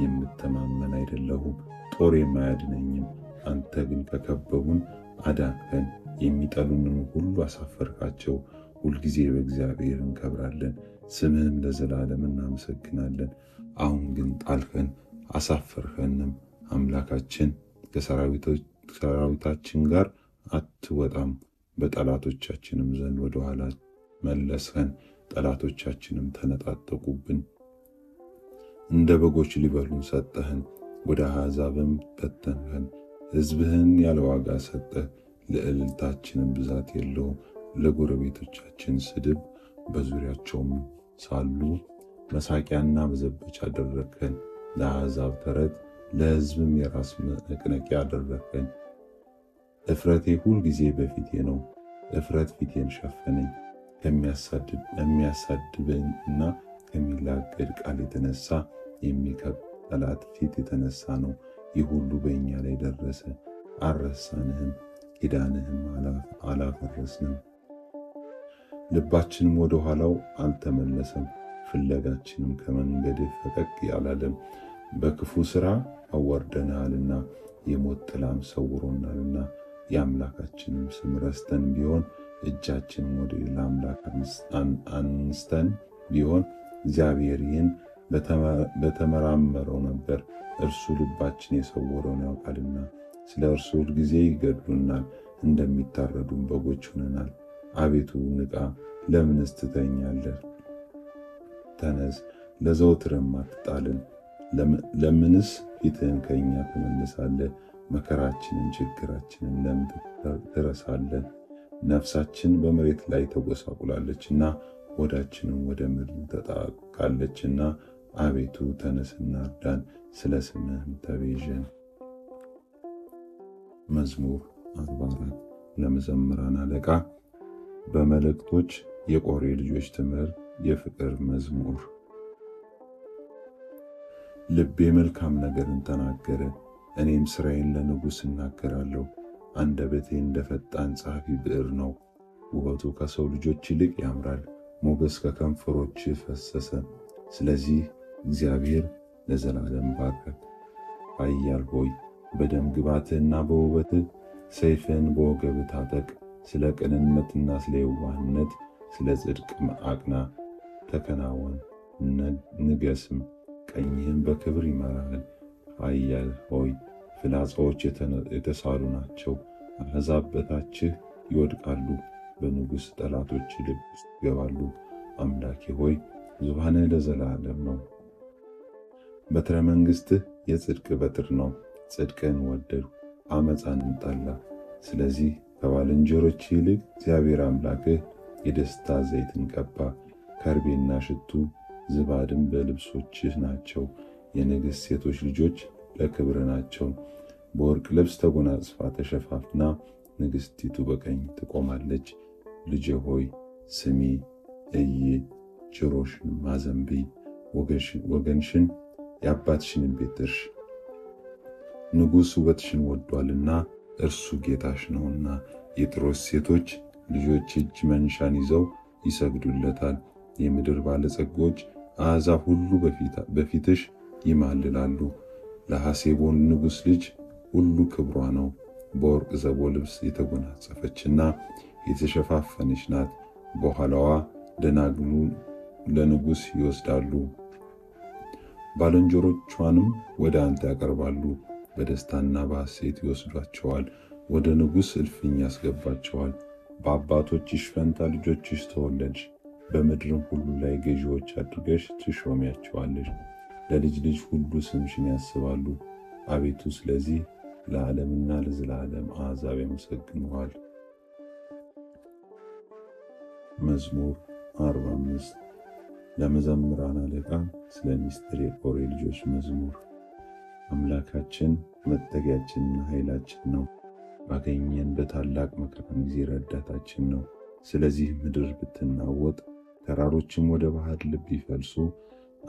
የምተማመን አይደለሁም፣ ጦሬም አያድነኝም። አንተ ግን ከከበቡን አዳንከን፣ የሚጠሉንን ሁሉ አሳፈርካቸው። ሁልጊዜ በእግዚአብሔር እንከብራለን፣ ስምህም ለዘላለም እናመሰግናለን። አሁን ግን ጣልከን አሳፈርኸንም። አምላካችን ከሰራዊታችን ጋር አትወጣም። በጠላቶቻችንም ዘንድ ወደ ኋላ መለስኸን፣ ጠላቶቻችንም ተነጣጠቁብን። እንደ በጎች ሊበሉን ሰጠህን፣ ወደ አሕዛብም በተንኸን። ሕዝብህን ያለ ዋጋ ሰጠህ፣ ለእልልታችንም ብዛት የለውም። ለጎረቤቶቻችን ስድብ፣ በዙሪያቸውም ሳሉ መሳቂያና መዘበቻ አደረግኸን። ለአሕዛብ ተረት፣ ለሕዝብም የራስ መቅነቂያ አደረግኸን። እፍረቴ ሁል ጊዜ በፊቴ ነው፣ እፍረት ፊቴን ሸፈነኝ። ከሚያሳድበኝና ከሚላገድ ቃል የተነሳ የሚከብ ጠላት ፊት የተነሳ ነው። ይህ ሁሉ በእኛ ላይ ደረሰ። አልረሳንህም፣ ኪዳንህም አላፈረስንም። ልባችንም ወደ ኋላው አልተመለሰም፣ ፍለጋችንም ከመንገድህ ፈቀቅ አላለም። በክፉ ሥራ አዋርደናልና የሞት ጥላም ሰውሮናልና፣ የአምላካችንም ስም ረስተን ቢሆን እጃችንም ወደ ሌላ አምላክ አንስተን ቢሆን እግዚአብሔር ይህን በተመራመረው ነበር። እርሱ ልባችን የሰወረውን ያውቃልና፣ ስለ እርሱ ሁልጊዜ ይገድሉናል፣ እንደሚታረዱም በጎች ሆነናል። አቤቱ ንቃ፣ ለምንስ ትተኛለህ? ተነስ፣ ለዘወትርም አትጣልን። ለምንስ ፊትህን ከእኛ ትመልሳለህ? መከራችንን ችግራችንን ለምን ትረሳለህ? ነፍሳችን በመሬት ላይ ተጎሳቁላለችና ሆዳችንም ወደ ምድር ተጣብቃለችና፣ አቤቱ ተነስና እርዳን፣ ስለ ስምህም ተቤዠን። መዝሙር 44 ለመዘምራን አለቃ በመልእክቶች የቆሬ ልጆች ትምህርት የፍቅር መዝሙር። ልቤ መልካም ነገርን ተናገረ፣ እኔም ሥራዬን ለንጉሥ እናገራለሁ። አንደበቴ እንደ ፈጣን ጸሐፊ ብዕር ነው። ውበቱ ከሰው ልጆች ይልቅ ያምራል፣ ሞገስ ከከንፈሮች ፈሰሰ። ስለዚህ እግዚአብሔር ለዘላለም ባርከክ። ኃያል ሆይ በደም ግባትህና በውበትህ ሰይፍህን በወገብህ ታጠቅ። ስለ ቅንነትና ስለ የዋህነት ስለ ጽድቅ አቅና። ተከናወን ንገስም፣ ቀኝህም በክብር ይመራሃል። ኃያል ሆይ ፍላጻዎች የተሳሉ ናቸው፣ አሕዛብ በታችህ ይወድቃሉ፣ በንጉሥ ጠላቶች ልብ ውስጥ ይገባሉ። አምላኬ ሆይ ዙፋንህ ለዘላለም ነው፣ በትረ መንግሥትህ የጽድቅ በትር ነው። ጽድቅን ወደድሁ፣ ዓመፃንም ጠላ። ስለዚህ ከባልንጀሮች ይልቅ እግዚአብሔር አምላክህ የደስታ ዘይትን ቀባ። ከርቤና ሽቱ ዝባድም በልብሶችህ ናቸው። የንግሥት ሴቶች ልጆች ለክብር ናቸው። በወርቅ ልብስ ተጎናጽፋ ተሸፋፍና ንግሥቲቱ በቀኝ ትቆማለች። ልጄ ሆይ ስሚ፣ እይ፣ ጆሮሽን አዘንብዪ፣ ወገንሽን የአባትሽንም ቤት እርሽ። ንጉሥ ውበትሽን ወዷልና እርሱ ጌታሽ ነውና። የጢሮስ ሴቶች ልጆች እጅ መንሻን ይዘው ይሰግዱለታል። የምድር ባለጸጎች አሕዛብ ሁሉ በፊትሽ ይማልላሉ። ለሐሴቦን ንጉሥ ልጅ ሁሉ ክብሯ ነው። በወርቅ ዘቦ ልብስ የተጎናጸፈችና የተሸፋፈነች ናት። በኋላዋ ደናግሉ ለንጉሥ ይወስዳሉ፣ ባልንጀሮቿንም ወደ አንተ ያቀርባሉ። በደስታና በሐሴት ይወስዷቸዋል፣ ወደ ንጉሥ እልፍኝ ያስገባቸዋል። በአባቶችሽ ፈንታ ልጆችሽ ተወለድሽ፣ በምድርም ሁሉ ላይ ገዢዎች አድርገሽ ትሾሚያቸዋለሽ። ለልጅ ልጅ ሁሉ ስምሽን ያስባሉ። አቤቱ ስለዚህ ለዓለምና ለዘላለም አሕዛብ ያመሰግኑሃል። መዝሙር 45 ለመዘምራን አለቃ ስለ ሚስጥር የቆሬ ልጆች መዝሙር። አምላካችን መጠጊያችንና ኃይላችን ነው፣ ባገኘን በታላቅ መከራም ጊዜ ረዳታችን ነው። ስለዚህ ምድር ብትናወጥ ተራሮችም ወደ ባህር ልብ ቢፈልሱ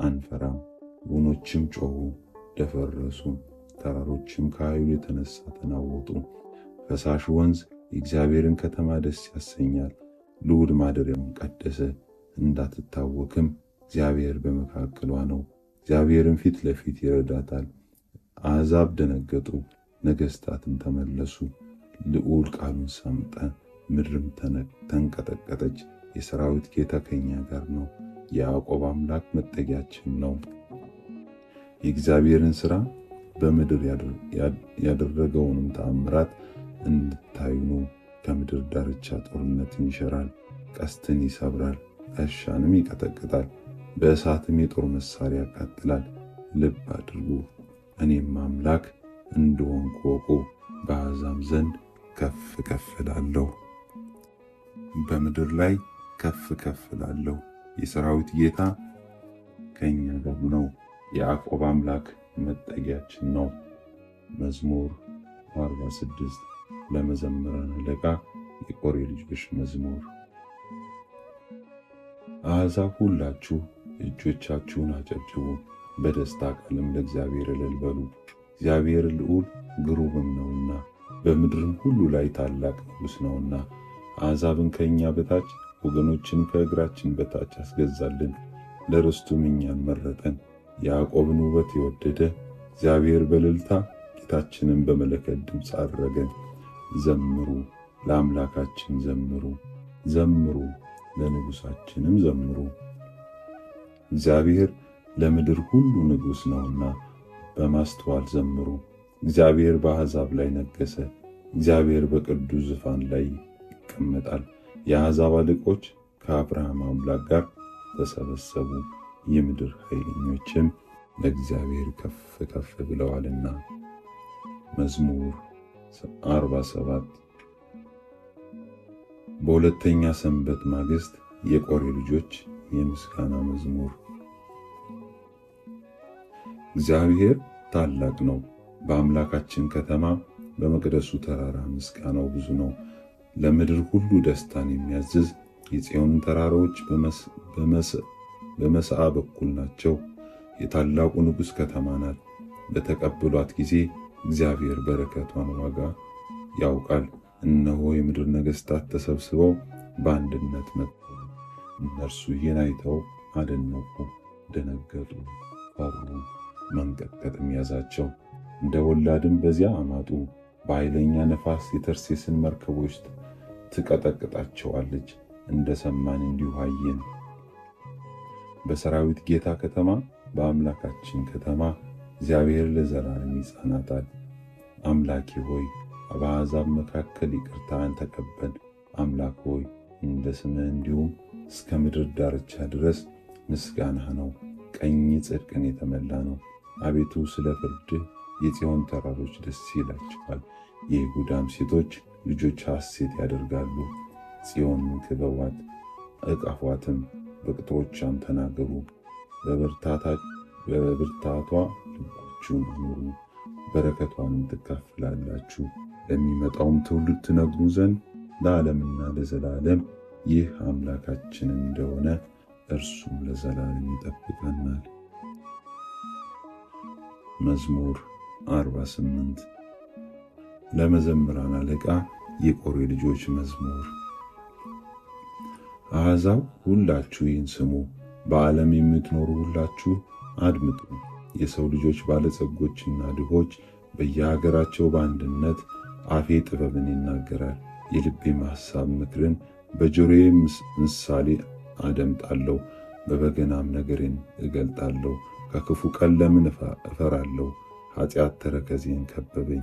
አንፈራም። ወኖችም ጮኹ ደፈረሱ፣ ተራሮችም ከኃይሉ የተነሳ ተናወጡ። ፈሳሽ ወንዝ የእግዚአብሔርን ከተማ ደስ ያሰኛል፣ ልዑል ማደሪያውን ቀደሰ። እንዳትታወክም እግዚአብሔር በመካከሏ ነው፣ እግዚአብሔርን ፊት ለፊት ይረዳታል። አሕዛብ ደነገጡ፣ ነገሥታትም ተመለሱ። ልዑል ቃሉን ሰምጠ፣ ምድርም ተንቀጠቀጠች። የሰራዊት ጌታ ከእኛ ጋር ነው፣ የያዕቆብ አምላክ መጠጊያችን ነው። የእግዚአብሔርን ሥራ በምድር ያደረገውንም ተአምራት እንድታዩ ነው። ከምድር ዳርቻ ጦርነትን ይሸራል፣ ቀስትን ይሰብራል፣ ጋሻንም ይቀጠቅጣል፣ በእሳትም የጦር መሳሪያ ያቃጥላል። ልብ አድርጉ፣ እኔም አምላክ እንደሆንኩ እወቁ። በአሕዛብ ዘንድ ከፍ ከፍ እላለሁ፣ በምድር ላይ ከፍ ከፍ እላለሁ። የሰራዊት ጌታ ከእኛ ጋር ነው፣ የያዕቆብ አምላክ መጠጊያችን ነው። መዝሙር 46 ለመዘምራን አለቃ የቆሬ ልጆች መዝሙር። አሕዛብ ሁላችሁ እጆቻችሁን አጨብጭቡ፣ በደስታ ቃልም ለእግዚአብሔር እልል በሉ። እግዚአብሔር ልዑል ግሩምም ነውና በምድርም ሁሉ ላይ ታላቅ ንጉሥ ነውና። አሕዛብን ከእኛ በታች ወገኖችን ከእግራችን በታች አስገዛልን። ለርስቱም እኛን መረጠን። ያዕቆብን ውበት የወደደ እግዚአብሔር በእልልታ ጌታችንን በመለከት ድምፅ አረገን። ዘምሩ፣ ለአምላካችን ዘምሩ፣ ዘምሩ፣ ለንጉሣችንም ዘምሩ። እግዚአብሔር ለምድር ሁሉ ንጉሥ ነውና በማስተዋል ዘምሩ። እግዚአብሔር በአሕዛብ ላይ ነገሠ። እግዚአብሔር በቅዱስ ዙፋን ላይ ይቀመጣል። የአሕዛብ አለቆች ከአብርሃም አምላክ ጋር ተሰበሰቡ። የምድር ኃይለኞችም ለእግዚአብሔር ከፍ ከፍ ብለዋልና። መዝሙር 47 በሁለተኛ ሰንበት ማግስት የቆሬ ልጆች የምስጋና መዝሙር። እግዚአብሔር ታላቅ ነው፣ በአምላካችን ከተማ በመቅደሱ ተራራ ምስጋናው ብዙ ነው። ለምድር ሁሉ ደስታን የሚያዝዝ የጽዮን ተራራዎች በመስዓ በኩል ናቸው። የታላቁ ንጉሥ ከተማ ናት። በተቀበሏት ጊዜ እግዚአብሔር በረከቷን ዋጋ ያውቃል። እነሆ የምድር ነገሥታት ተሰብስበው በአንድነት መጡ። እነርሱ ይህን አይተው አደነቁ፣ ደነገጡ፣ ፈሩ፣ መንቀጥቀጥም ያዛቸው። እንደ ወላድም በዚያ አማጡ። በኃይለኛ ነፋስ የተርሴስን መርከቦች ትቀጠቅጣቸዋለች። እንደ ሰማን እንዲሁ አየን። በሰራዊት ጌታ ከተማ በአምላካችን ከተማ እግዚአብሔር ለዘላለም ይጸናታል። አምላኬ ሆይ በአሕዛብ መካከል ይቅርታን ተቀበል። አምላክ ሆይ እንደ ስምህ እንዲሁም እስከ ምድር ዳርቻ ድረስ ምስጋናህ ነው። ቀኝ ጽድቅን የተመላ ነው። አቤቱ ስለ ፍርድህ የጽዮን ተራሮች ደስ ይላቸዋል። የይሁዳም ሴቶች ልጆች ሐሴት ያደርጋሉ። ጽዮንን ክበቧት፣ እቀፏትም፣ በቅጥሮቿም ተናገሩ። በብርታቷ ልባችሁን አኑሩ፣ በረከቷንም ትካፈላላችሁ። ለሚመጣውም ትውልድ ትነግሩ ዘንድ ለዓለምና ለዘላለም ይህ አምላካችን እንደሆነ እርሱም ለዘላለም ይጠብቀናል። መዝሙር 48 ለመዘምራን አለቃ የቆሬ ልጆች መዝሙር። አሕዛብ ሁላችሁ ይህን ስሙ፣ በዓለም የምትኖሩ ሁላችሁ አድምጡ። የሰው ልጆች ባለጸጎችና ድሆች በየሀገራቸው በአንድነት አፌ ጥበብን ይናገራል፣ የልቤም ሐሳብ ምክርን በጆሮዬ ምሳሌ አደምጣለሁ። በበገናም ነገሬን እገልጣለሁ። ከክፉ ቀን ለምን እፈራለሁ? ኃጢአት ተረከዜን ከበበኝ።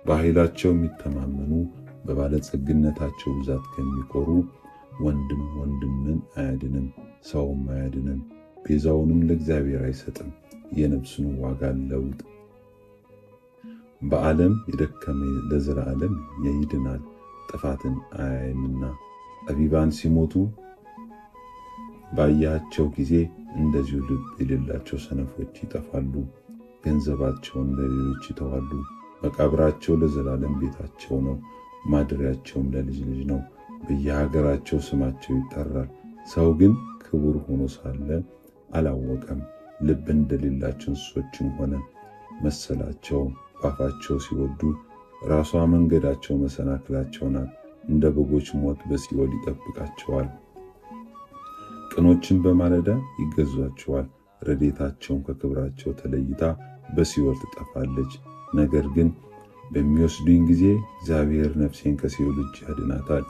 በኃይላቸው የሚተማመኑ በባለጸግነታቸው ብዛት ከሚኮሩ ወንድም ወንድምን አያድንም፣ ሰውም አያድንም። ቤዛውንም ለእግዚአብሔር አይሰጥም፣ የነፍሱን ዋጋ ለውጥ። በዓለም የደከመ ለዘላለም ይድናል፣ ጥፋትን አያይምና። ጠቢባን ሲሞቱ ባያቸው ጊዜ እንደዚሁ ልብ የሌላቸው ሰነፎች ይጠፋሉ። ገንዘባቸውን ለሌሎች ይተዋሉ። መቃብራቸው ለዘላለም ቤታቸው ነው፣ ማደሪያቸውም ለልጅ ልጅ ነው። በየሀገራቸው ስማቸው ይጠራል። ሰው ግን ክቡር ሆኖ ሳለ አላወቀም። ልብ እንደሌላቸው እንስሶችም ሆነ መሰላቸው። በአፋቸው ሲወዱ ራሷ መንገዳቸው መሰናክላቸው ናት። እንደ በጎች ሞት በሲኦል ይጠብቃቸዋል። ቅኖችን በማለዳ ይገዟቸዋል። ረድኤታቸውም ከክብራቸው ተለይታ በሲኦል ትጠፋለች። ነገር ግን በሚወስዱኝ ጊዜ እግዚአብሔር ነፍሴን ከሲኦል እጅ ያድናታል።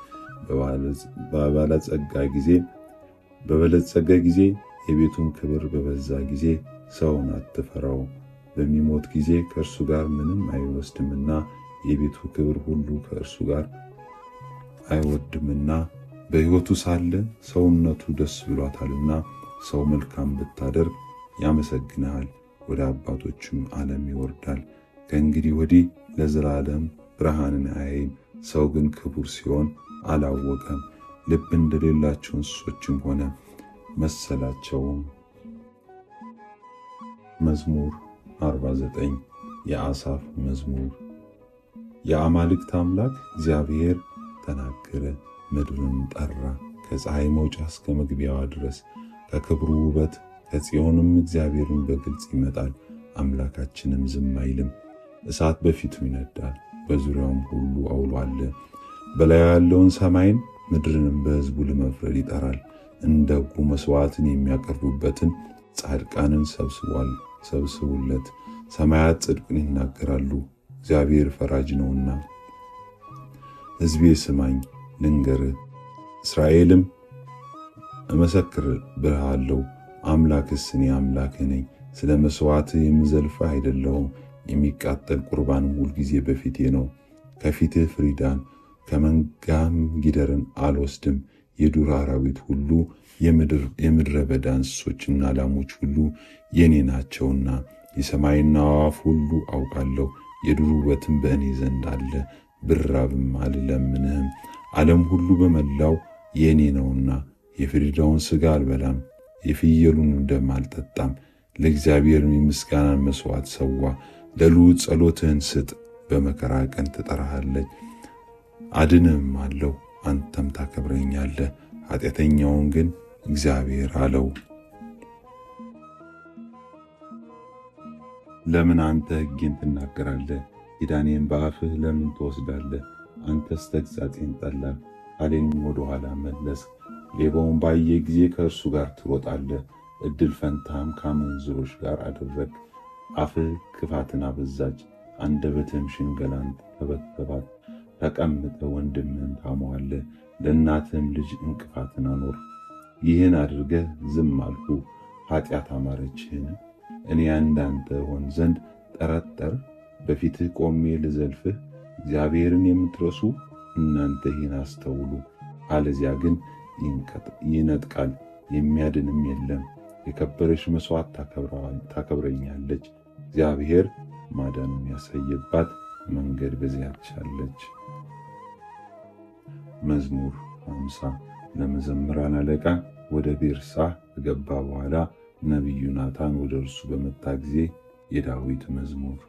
በበለጸገ ጊዜ የቤቱን ክብር በበዛ ጊዜ ሰውን አትፈራው። በሚሞት ጊዜ ከእርሱ ጋር ምንም አይወስድምና የቤቱ ክብር ሁሉ ከእርሱ ጋር አይወድምና በሕይወቱ ሳለ ሰውነቱ ደስ ብሏታልና ሰው መልካም ብታደርግ ያመሰግንሃል፣ ወደ አባቶችም ዓለም ይወርዳል። ከእንግዲህ ወዲህ ለዘላለም ብርሃንን አያይም። ሰው ግን ክቡር ሲሆን አላወቀም። ልብ እንደሌላቸው እንስሶችም ሆነ መሰላቸውም። መዝሙር 49 የአሳፍ መዝሙር። የአማልክት አምላክ እግዚአብሔር ተናገረ፣ ምድርን ጠራ፣ ከፀሐይ መውጫ እስከ መግቢያዋ ድረስ። ከክብሩ ውበት ከጽዮንም እግዚአብሔርን በግልጽ ይመጣል። አምላካችንም ዝም አይልም። እሳት በፊቱ ይነዳል፣ በዙሪያውም ሁሉ አውሎ አለ። በላዩ ያለውን ሰማይን ምድርንም በሕዝቡ ለመፍረድ ይጠራል። እንደ ሕጉ መሥዋዕትን የሚያቀርቡበትን ጻድቃንን ሰብስቡለት። ሰማያት ጽድቅን ይናገራሉ፣ እግዚአብሔር ፈራጅ ነውና። ሕዝቤ ስማኝ ልንገርህ፣ እስራኤልም እመሰክርብሃለሁ። አምላክስ እኔ አምላክህ ነኝ። ስለ መሥዋዕትህ የምዘልፍህ አይደለሁም። የሚቃጠል ቁርባንም ሁልጊዜ በፊቴ ነው። ከፊትህ ፍሪዳን ከመንጋም ጊደርን አልወስድም። የዱር አራዊት ሁሉ የምድረ በዳ እንስሶችና ላሞች ሁሉ የኔ ናቸውና የሰማይና አዕዋፍ ሁሉ አውቃለሁ። የዱር ውበትም በእኔ ዘንድ አለ፣ ብራብም አልለምንህም። ዓለም ሁሉ በመላው የኔ ነውና የፍሪዳውን ሥጋ አልበላም፣ የፍየሉን ደም አልጠጣም። ለእግዚአብሔርም የምስጋናን መሥዋዕት ሰዋ፣ ለልዑል ጸሎትህን ስጥ። በመከራ ቀን ትጠራሃለች፣ አድንህም አለው፣ አንተም ታከብረኛለህ። ኃጢአተኛውን ግን እግዚአብሔር አለው፣ ለምን አንተ ሕጌን ትናገራለህ? ኪዳኔን በአፍህ ለምን ትወስዳለህ? አንተስ ተግሣጼን ጠላህ፣ ቃሌንም ወደ ኋላ መለስ። ሌባውን ባየ ጊዜ ከእርሱ ጋር ትሮጣለህ፣ ዕድል ፈንታም ከአመንዝሮች ጋር አደረግ። አፍህ ክፋትን አበዛች፣ አንደበትህም ሽንገላን ተበተባት። ተቀምጠ ወንድምህን ታመዋለህ፣ ለእናትህም ልጅ እንቅፋትን አኖር። ይህን አድርገህ ዝም አልሁ፣ ኃጢአት አማረችህን? እኔ እንዳንተ ሆን ዘንድ ጠረጠር። በፊትህ ቆሜ ልዘልፍህ። እግዚአብሔርን የምትረሱ እናንተ ይህን አስተውሉ። አለዚያ ግን ይነጥቃል፣ የሚያድንም የለም። የከበረች መሥዋዕት ታከብረኛለች፣ እግዚአብሔር ማዳኑን ያሳየባት መንገድ በዚያች አለች። መዝሙር 50 ለመዘምራን አለቃ ወደ ቤርሳህ ከገባ በኋላ ነቢዩ ናታን ወደ እርሱ በመጣ ጊዜ የዳዊት መዝሙር።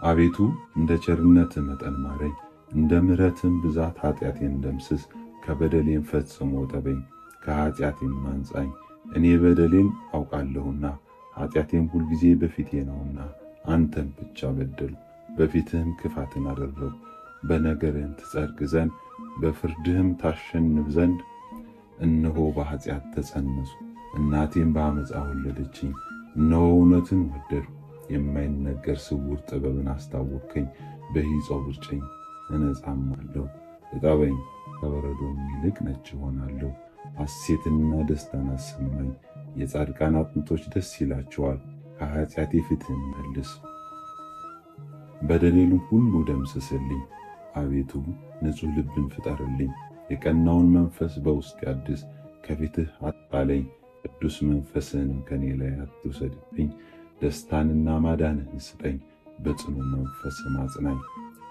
አቤቱ እንደ ቸርነትህ መጠን ማረኝ፣ እንደ ምሕረትህም ብዛት ኃጢአቴን ደምስስ። ከበደሌም ፈጽሞ እጠበኝ፣ ከኃጢአቴም አንጻኝ። እኔ በደሌን አውቃለሁና ኃጢአቴም ሁልጊዜ በፊቴ ነውና። አንተን ብቻ በደልሁ፣ በፊትህም ክፋትን አደረግሁ። በነገርህም ትጸድቅ ዘንድ በፍርድህም ታሸንፍ ዘንድ እነሆ በኃጢአት ተፀነስሁ፣ እናቴም በዓመፃ ወለደችኝ። እነሆ እውነትን ወደድሁ፣ የማይነገር ስውር ጥበብን አስታወቅከኝ። በሂጾጵ እርጨኝ እነጻማለሁ፣ እጠበኝ፣ ከበረዶም ይልቅ ነጭ እሆናለሁ። ሐሴትንና ደስታን አሰማኝ፣ የጻድቃን አጥንቶች ደስ ይላቸዋል። ከኃጢአቴ ፊትህን መልስ፣ በደሌንም ሁሉ ደምስስልኝ። አቤቱ ንጹሕ ልብን ፍጠርልኝ፣ የቀናውን መንፈስ በውስጤ አድስ። ከፊትህ አትጣለኝ፣ ቅዱስ መንፈስህንም ከኔ ላይ አትውሰድብኝ። ደስታንና ማዳንህን ስጠኝ፣ በጽኑ መንፈስም አጽናኝ።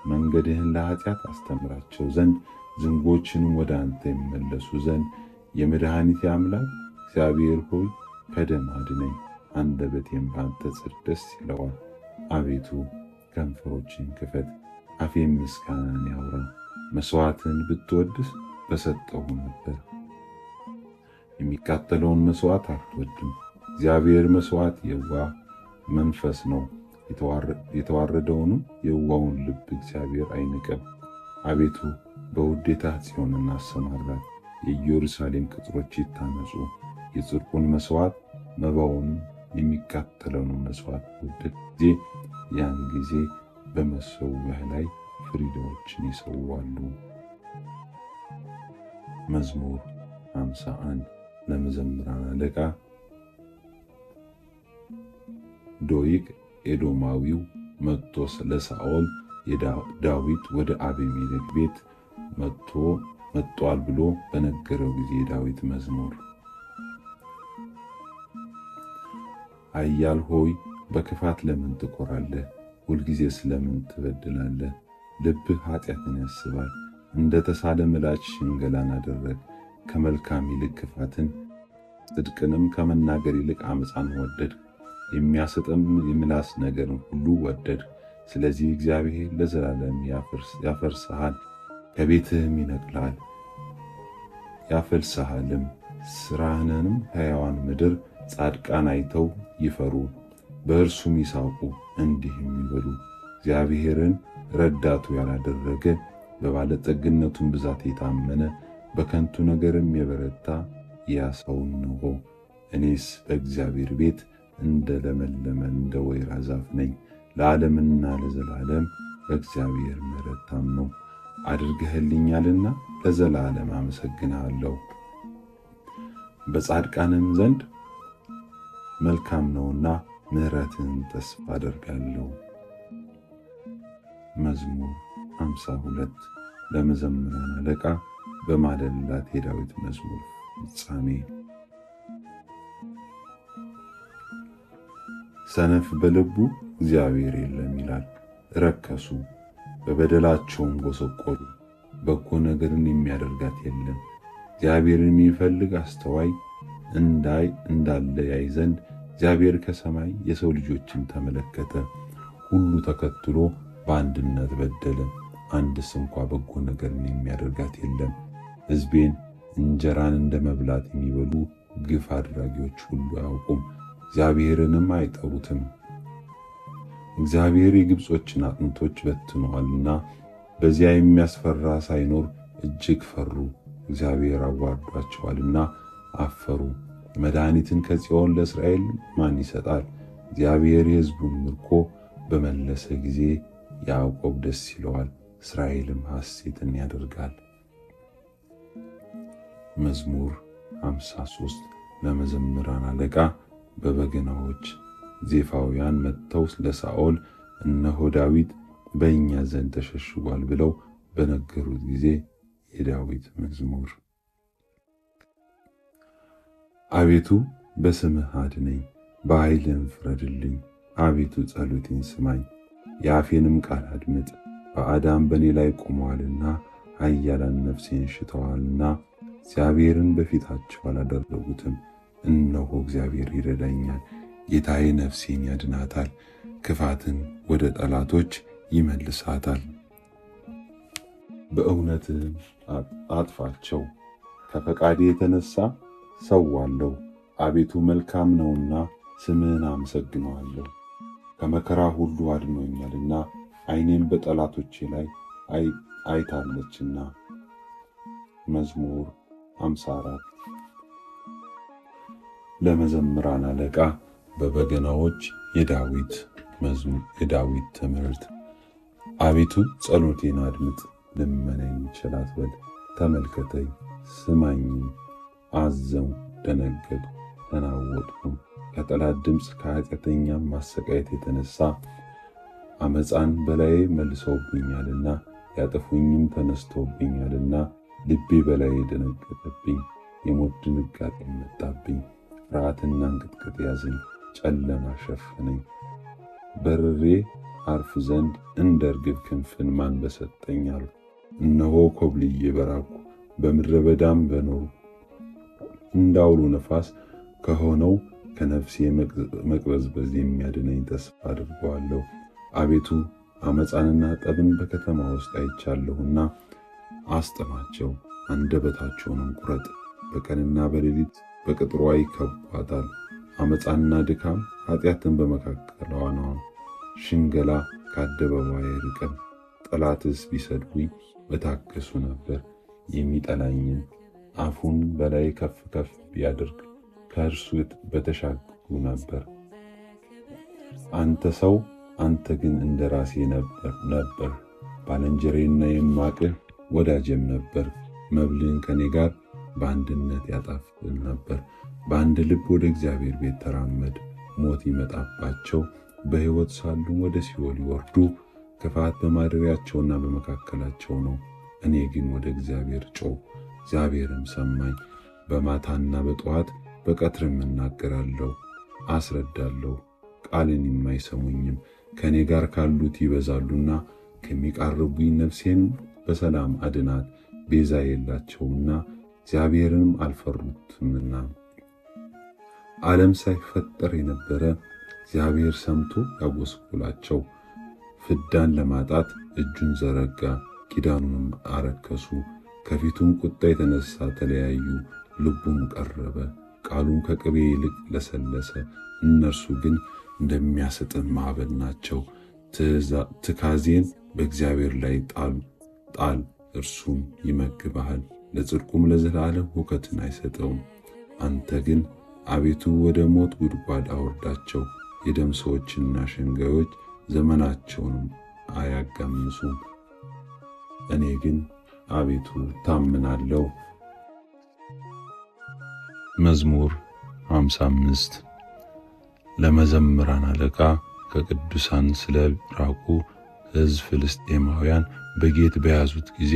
መንገድህን ለኃጢአት አስተምራቸው ዘንድ ዝንጎችንም ወደ አንተ ይመለሱ ዘንድ። የመድኃኒቴ አምላክ እግዚአብሔር ሆይ ከደም አድነኝ፣ አንደበቴም በአንተ ጽድቅ ደስ ይለዋል። አቤቱ ከንፈሮችን ክፈት፣ አፌም ምስጋናን ያውራ። መሥዋዕትን ብትወድስ በሰጠሁ ነበር፣ የሚቃጠለውን መሥዋዕት አትወድም። እግዚአብሔር መሥዋዕት የዋህ መንፈስ ነው፣ የተዋረደውንም የዋውን ልብ እግዚአብሔር አይንቅም። አቤቱ በውዴታህ ጽዮንን አሰማራት፣ የኢየሩሳሌም ቅጥሮች ይታነጹ። የጽድቁን መሥዋዕት መባውንም የሚቃጠለውን መሥዋዕት በወደድህ ጊዜ ያን ጊዜ በመሠዊያህ ላይ ፍሪዳዎችን ይሰዋሉ። መዝሙር 51 ለመዘምራን አለቃ ዶይቅ ኤዶማዊው መጥቶ ለሳኦል ዳዊት ወደ አቤሜሌክ ቤት መጥቷል ብሎ በነገረው ጊዜ የዳዊት መዝሙር። ኃያል ሆይ በክፋት ለምን ትኮራለህ? ሁልጊዜ ስለምን ትበድላለህ? ልብህ ኃጢአትን ያስባል። እንደ ተሳለ ምላጭ ሽንገላን አደረግ። ከመልካም ይልቅ ክፋትን፣ ጽድቅንም ከመናገር ይልቅ አመፃን ወደድ። የሚያሰጥም የምላስ ነገርን ሁሉ ወደድ። ስለዚህ እግዚአብሔር ለዘላለም ያፈርስሃል፣ ከቤትህም ይነቅልሃል ያፈልስሃልም። ሥራህንም ሕያዋን ምድር ጻድቃን አይተው ይፈሩ፣ በእርሱም ይሳቁ፣ እንዲህም ይበሉ፣ እግዚአብሔርን ረዳቱ ያላደረገ በባለጠግነቱም ብዛት የታመነ በከንቱ ነገርም የበረታ ያ ሰው እነሆ። እኔስ በእግዚአብሔር ቤት እንደ ለመለመ እንደ ወይራ ዛፍ ነኝ። ለዓለምና ለዘላለም በእግዚአብሔር ምሕረት ታመንሁ። አድርገህልኛልና ለዘላለም አመሰግንሃለሁ። በጻድቃንም ዘንድ መልካም ነውና ምሕረትን ተስፋ አደርጋለሁ። መዝሙር 52 ለመዘምራን አለቃ በማለላት የዳዊት መዝሙር ፍጻሜ። ሰነፍ በልቡ እግዚአብሔር የለም ይላል። ረከሱ፣ በበደላቸውም ጎሰቆሉ። በጎ ነገርን የሚያደርጋት የለም። እግዚአብሔርን የሚፈልግ አስተዋይ እንዳለ ያይ ዘንድ እግዚአብሔር ከሰማይ የሰው ልጆችን ተመለከተ። ሁሉ ተከትሎ በአንድነት በደለ፣ አንድስ እንኳ በጎ ነገርን የሚያደርጋት የለም። ሕዝቤን እንጀራን እንደ መብላት የሚበሉ ግፍ አድራጊዎች ሁሉ አያውቁም፣ እግዚአብሔርንም አይጠሩትም። እግዚአብሔር የግብጾችን አጥንቶች በትነዋልና በዚያ የሚያስፈራ ሳይኖር እጅግ ፈሩ። እግዚአብሔር አዋርዷቸዋልና አፈሩ። መድኃኒትን ከጽዮን ለእስራኤል ማን ይሰጣል? እግዚአብሔር የሕዝቡን ምርኮ በመለሰ ጊዜ ያዕቆብ ደስ ይለዋል፣ እስራኤልም ሐሴትን ያደርጋል። መዝሙር 53 ለመዘምራን አለቃ በበገናዎች። ዜፋውያን መጥተው ለሳኦል እነሆ ዳዊት በእኛ ዘንድ ተሸሽጓል ብለው በነገሩት ጊዜ የዳዊት መዝሙር። አቤቱ በስምህ አድነኝ፣ በኃይልህም ፍረድልኝ። አቤቱ ጸሎቴን ስማኝ፣ የአፌንም ቃል አድምጥ። ባዕዳን በእኔ ላይ ቆመዋልና ኃያላን ነፍሴን ሽተዋልና እግዚአብሔርን በፊታቸው አላደረጉትም። እነሆ እግዚአብሔር ይረዳኛል፣ ጌታዬ ነፍሴን ያድናታል፣ ክፋትን ወደ ጠላቶች ይመልሳታል። በእውነትህም አጥፋቸው፣ ከፈቃዴ የተነሳ ሰዋለሁ። አቤቱ መልካም ነውና ስምህን አመሰግነዋለሁ። ከመከራ ሁሉ አድኖኛልና ዓይኔም በጠላቶቼ ላይ አይታለችና። መዝሙር 54 ለመዘምራን አለቃ በበገናዎች የዳዊት ትምህርት። አቤቱ ጸሎቴን አድምጥ፣ ልመናዬን ቸል አትበል። ተመልከተኝ፣ ስማኝም። አዘንሁ፣ ደነገጥሁ፣ ተናወጥሁም። ከጠላት ድምፅ ከኃጢአተኛም ማሰቃየት የተነሳ አመፃን በላዬ መልሰውብኛልና ያጠፉኝም ተነስተውብኛልና ልቤ በላዬ ደነገጠብኝ። የሞት ድንጋጤ መጣብኝ። ፍርሃትና እንቅጥቅጥ ያዘኝ፣ ጨለማ ሸፈነኝ። በርሬ አርፍ ዘንድ እንደ ርግብ ክንፍን ማን በሰጠኝ አልሁ። እነሆ ኮብልዬ በራኩ፣ በምድረ በዳም በኖሩ። እንዳውሎ ነፋስ ከሆነው ከነፍሴ መቅበዝበዝ የሚያድነኝ ተስፋ አድርገዋለሁ። አቤቱ አመፃንና ጠብን በከተማ ውስጥ አይቻለሁና አስጥማቸው፣ አንደበታቸውንም ቁረጥ። በቀንና በሌሊት በቅጥሯ ይከቧታል። አመፃና ድካም ኃጢአትን በመካከሏ ነው። ሽንገላ ከአደባባይ አይርቅም። ጠላትስ ቢሰድቡኝ በታገሱ ነበር። የሚጠላኝን አፉን በላይ ከፍ ከፍ ቢያደርግ ከእርሱ በተሻገሩ ነበር። አንተ ሰው፣ አንተ ግን እንደ ራሴ ነበር፣ ባልንጀራዬና የማቅህ ወዳጄም ነበር። መብልን ከኔ ጋር በአንድነት ያጣፍጥ ነበር። በአንድ ልብ ወደ እግዚአብሔር ቤት ተራመድ። ሞት ይመጣባቸው በሕይወት ሳሉ ወደ ሲኦል ይወርዱ። ክፋት በማደሪያቸውና በመካከላቸው ነው። እኔ ግን ወደ እግዚአብሔር ጮኽሁ፣ እግዚአብሔርም ሰማኝ። በማታና በጠዋት በቀትርም እናገራለሁ፣ አስረዳለሁ፣ ቃልን የማይሰሙኝም ከእኔ ጋር ካሉት ይበዛሉና ከሚቃርቡኝ ነፍሴን በሰላም አድናት። ቤዛ የላቸውምና እግዚአብሔርንም አልፈሩትምና። ዓለም ሳይፈጠር የነበረ እግዚአብሔር ሰምቶ ያጎስቁላቸው። ፍዳን ለማጣት እጁን ዘረጋ፣ ኪዳኑንም አረከሱ። ከፊቱም ቁጣ የተነሳ ተለያዩ፣ ልቡም ቀረበ፣ ቃሉም ከቅቤ ይልቅ ለሰለሰ። እነርሱ ግን እንደሚያሰጥም ማዕበል ናቸው። ትካዜን በእግዚአብሔር ላይ ጣል፣ እርሱም ይመግብሃል፣ ለጽድቁም ለዘላለም ሁከትን አይሰጠውም። አንተ ግን አቤቱ ወደ ሞት ጉድጓድ አወርዳቸው፣ የደም ሰዎችና ሸንጋዮች ዘመናቸውንም አያጋምሱም። እኔ ግን አቤቱ ታምናለሁ። መዝሙር 55 ለመዘምራን አለቃ ከቅዱሳን ስለ ራቁ ሕዝብ ፍልስጤማውያን በጌት በያዙት ጊዜ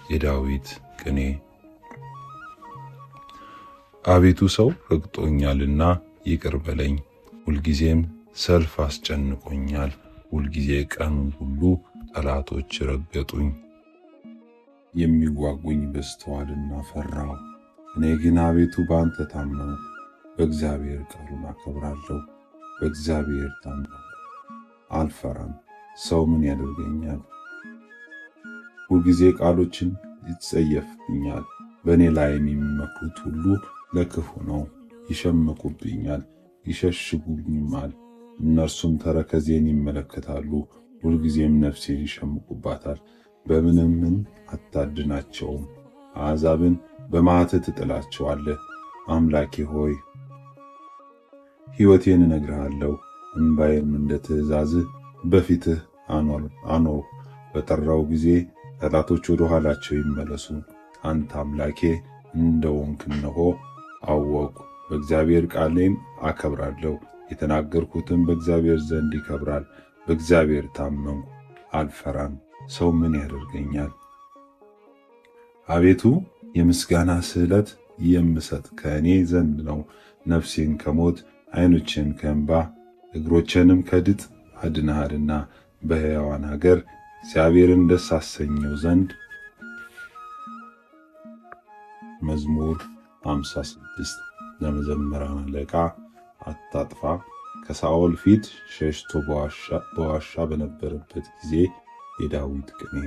የዳዊት ቅኔ። አቤቱ ሰው ረግጦኛልና ይቅር በለኝ፣ ሁልጊዜም ሰልፍ አስጨንቆኛል። ሁልጊዜ ቀኑን ሁሉ ጠላቶች ረገጡኝ። የሚዋጉኝ በዝተዋልና ፈራሁ። እኔ ግን አቤቱ በአንተ ታመንሁ። በእግዚአብሔር ቃሉን አከብራለሁ። በእግዚአብሔር ታመንሁ አልፈራም። ሰው ምን ያደርገኛል? ሁልጊዜ ቃሎችን ይጸየፍብኛል። በእኔ ላይ የሚመክሩት ሁሉ ለክፉ ነው። ይሸምቁብኛል፣ ይሸሽጉኝማል። እነርሱም ተረከዜን ይመለከታሉ፣ ሁልጊዜም ነፍሴን ይሸምቁባታል። በምንም አታድናቸውም። አሕዛብን በማኅተት ትጥላቸዋለህ። አምላኬ ሆይ ሕይወቴን እነግርሃለሁ። እምባዬም እንደ ትእዛዝህ በፊትህ አኖርሁ። በጠራው ጊዜ ጠላቶች ወደ ኋላቸው ይመለሱ። አንተ አምላኬ እንደሆንክ እነሆ አወቅሁ። በእግዚአብሔር ቃሌን አከብራለሁ። የተናገርኩትም በእግዚአብሔር ዘንድ ይከብራል። በእግዚአብሔር ታመንሁ አልፈራም። ሰው ምን ያደርገኛል? አቤቱ የምስጋና ስእለት የምሰጥ ከእኔ ዘንድ ነው። ነፍሴን ከሞት ዓይኖቼን ከእንባ እግሮቼንም ከድጥ አድነሃልና በሕያዋን አገር እግዚአብሔርን ደስ አሰኘው ዘንድ። መዝሙር 56 ለመዘምራን አለቃ አታጥፋ። ከሳኦል ፊት ሸሽቶ በዋሻ በነበረበት ጊዜ የዳዊት ቅኔ።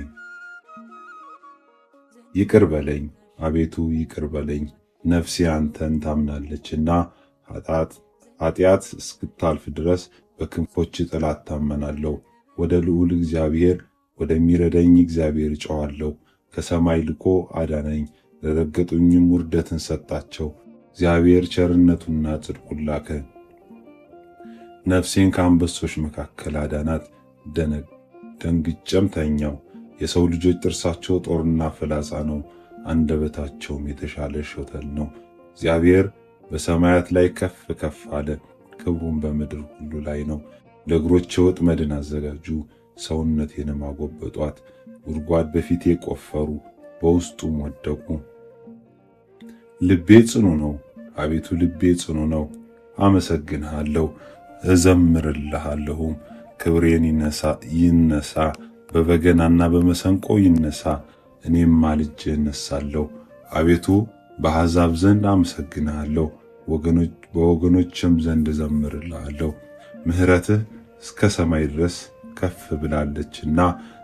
ይቅር በለኝ አቤቱ ይቅር በለኝ፣ ነፍሴ አንተን ታምናለችና። ኃጢአት እስክታልፍ ድረስ በክንፎች ጥላ እታመናለሁ። ወደ ልዑል እግዚአብሔር ወደሚረዳኝ እግዚአብሔር እጮኻለሁ። ከሰማይ ልኮ አዳነኝ፣ ለረገጡኝም ውርደትን ሰጣቸው። እግዚአብሔር ቸርነቱና ጽድቁን ላከ፣ ነፍሴን ከአንበሶች መካከል አዳናት። ደንግጬም ተኛው። የሰው ልጆች ጥርሳቸው ጦርና ፍላጻ ነው፣ አንደበታቸውም የተሻለ ሾተል ነው። እግዚአብሔር በሰማያት ላይ ከፍ ከፍ አለ፣ ክብሩም በምድር ሁሉ ላይ ነው። ለእግሮቼ ወጥመድን አዘጋጁ፣ ሰውነቴንም አጎበጧት። ጉድጓድ በፊቴ ቆፈሩ፣ በውስጡም ወደቁ። ልቤ ጽኑ ነው፣ አቤቱ ልቤ ጽኑ ነው። አመሰግንሃለሁ እዘምርልሃለሁም። ክብሬን ይነሳ፣ በበገናና በመሰንቆ ይነሳ። እኔም ማልጄ እነሳለሁ። አቤቱ በአሕዛብ ዘንድ አመሰግንሃለሁ፣ በወገኖችም ዘንድ እዘምርልሃለሁ። ምሕረትህ እስከ ሰማይ ድረስ ከፍ ብላለችና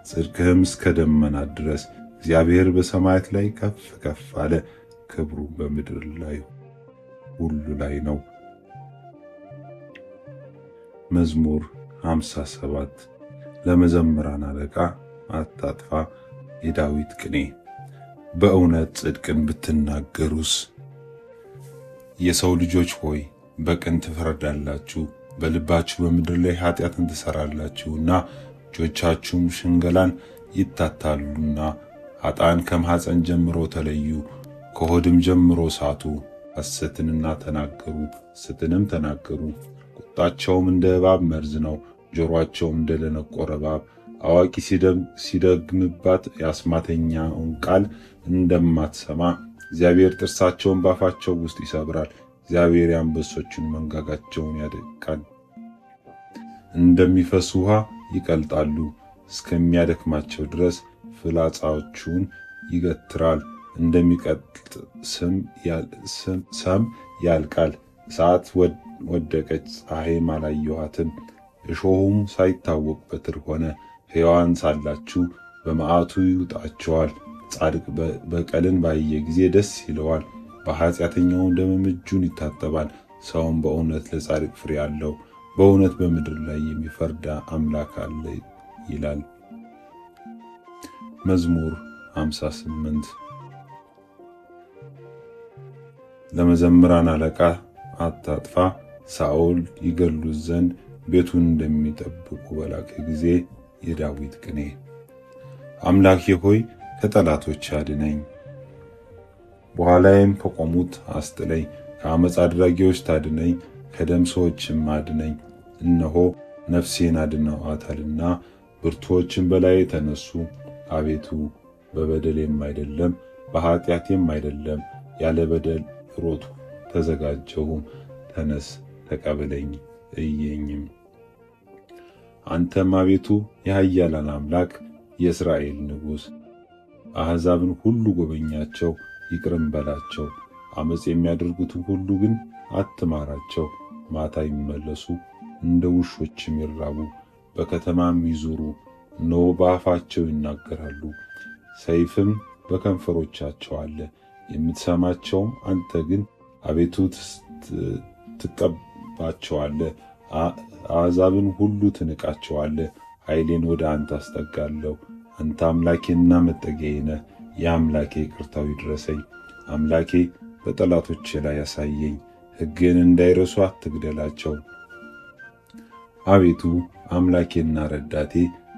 ጽድቅህም እስከ ደመናት ድረስ። እግዚአብሔር በሰማያት ላይ ከፍ ከፍ አለ፣ ክብሩ በምድር ላይ ሁሉ ላይ ነው። መዝሙር 57 ለመዘምራን አለቃ አታጥፋ። የዳዊት ቅኔ። በእውነት ጽድቅን ብትናገሩስ? የሰው ልጆች ሆይ በቅን ትፈርዳላችሁ፣ በልባችሁ በምድር ላይ ኃጢአትን ትሰራላችሁና እጆቻችሁም ሽንገላን ይታታሉና። ኃጥአን ከማኅፀን ጀምሮ ተለዩ፣ ከሆድም ጀምሮ ሳቱ። ሐሰትንም ተናገሩ። ቁጣቸውም እንደ እባብ መርዝ ነው፣ ጆሮአቸውም እንደ ደነቆረ እባብ። አዋቂ ሲደግምባት የአስማተኛውን ቃል እንደማትሰማ እግዚአብሔር ጥርሳቸውን ባፋቸው ውስጥ ይሰብራል። እግዚአብሔር የአንበሶችን መንጋጋቸውን ያደቃል። እንደሚፈስ ውሃ ይቀልጣሉ። እስከሚያደክማቸው ድረስ ፍላጻዎቹን ይገትራል። እንደሚቀልጥ ሰም ያልቃል። እሳት ወደቀች፣ ፀሐይም አላየኋትም። እሾሁም ሳይታወቅ በትር ሆነ። ሕያዋን ሳላችሁ በመዓቱ ይውጣቸዋል። ጻድቅ በቀልን ባየ ጊዜ ደስ ይለዋል። በኃጢአተኛውም ደም እጁን ይታጠባል። ሰውም በእውነት ለጻድቅ ፍሬ አለው፣ በእውነት በምድር ላይ የሚፈርድ አምላክ አለ ይላል። መዝሙር 58 ለመዘምራን አለቃ አታጥፋ፣ ሳኦል ይገሉት ዘንድ ቤቱን እንደሚጠብቁ በላከ ጊዜ። የዳዊት ቅኔ። አምላኬ ሆይ ከጠላቶች አድነኝ፣ በኋላዬም ከቆሙት አስጥለኝ። ከዓመፅ አድራጊዎች ታድነኝ፣ ከደም ሰዎችም አድነኝ። እነሆ ነፍሴን አድነዋታልና ብርቱዎችም በላይ ተነሱ። አቤቱ በበደሌም አይደለም በኃጢአቴም አይደለም፣ ያለ በደል ሮጡ ተዘጋጀሁም። ተነስ ተቀበለኝ እየኝም። አንተም አቤቱ የኃያላን አምላክ የእስራኤል ንጉሥ፣ አሕዛብን ሁሉ ጎበኛቸው፣ ይቅርም በላቸው። ዓመፅ የሚያደርጉትን ሁሉ ግን አትማራቸው። ማታ ይመለሱ፣ እንደ ውሾችም ይራቡ፣ በከተማም ይዙሩ። እነሆ በአፋቸው ይናገራሉ፣ ሰይፍም በከንፈሮቻቸው አለ። የምትሰማቸውም አንተ ግን አቤቱ ትቀባቸዋለህ። አሕዛብን ሁሉ ትንቃቸዋለህ። ኃይሌን ወደ አንተ አስጠጋለሁ። አንተ አምላኬና መጠጊያዬ ነህ። የአምላኬ ይቅርታው ይድረሰኝ። አምላኬ በጠላቶቼ ላይ ያሳየኝ። ሕግን እንዳይረሱ አትግደላቸው። አቤቱ አምላኬና ረዳቴ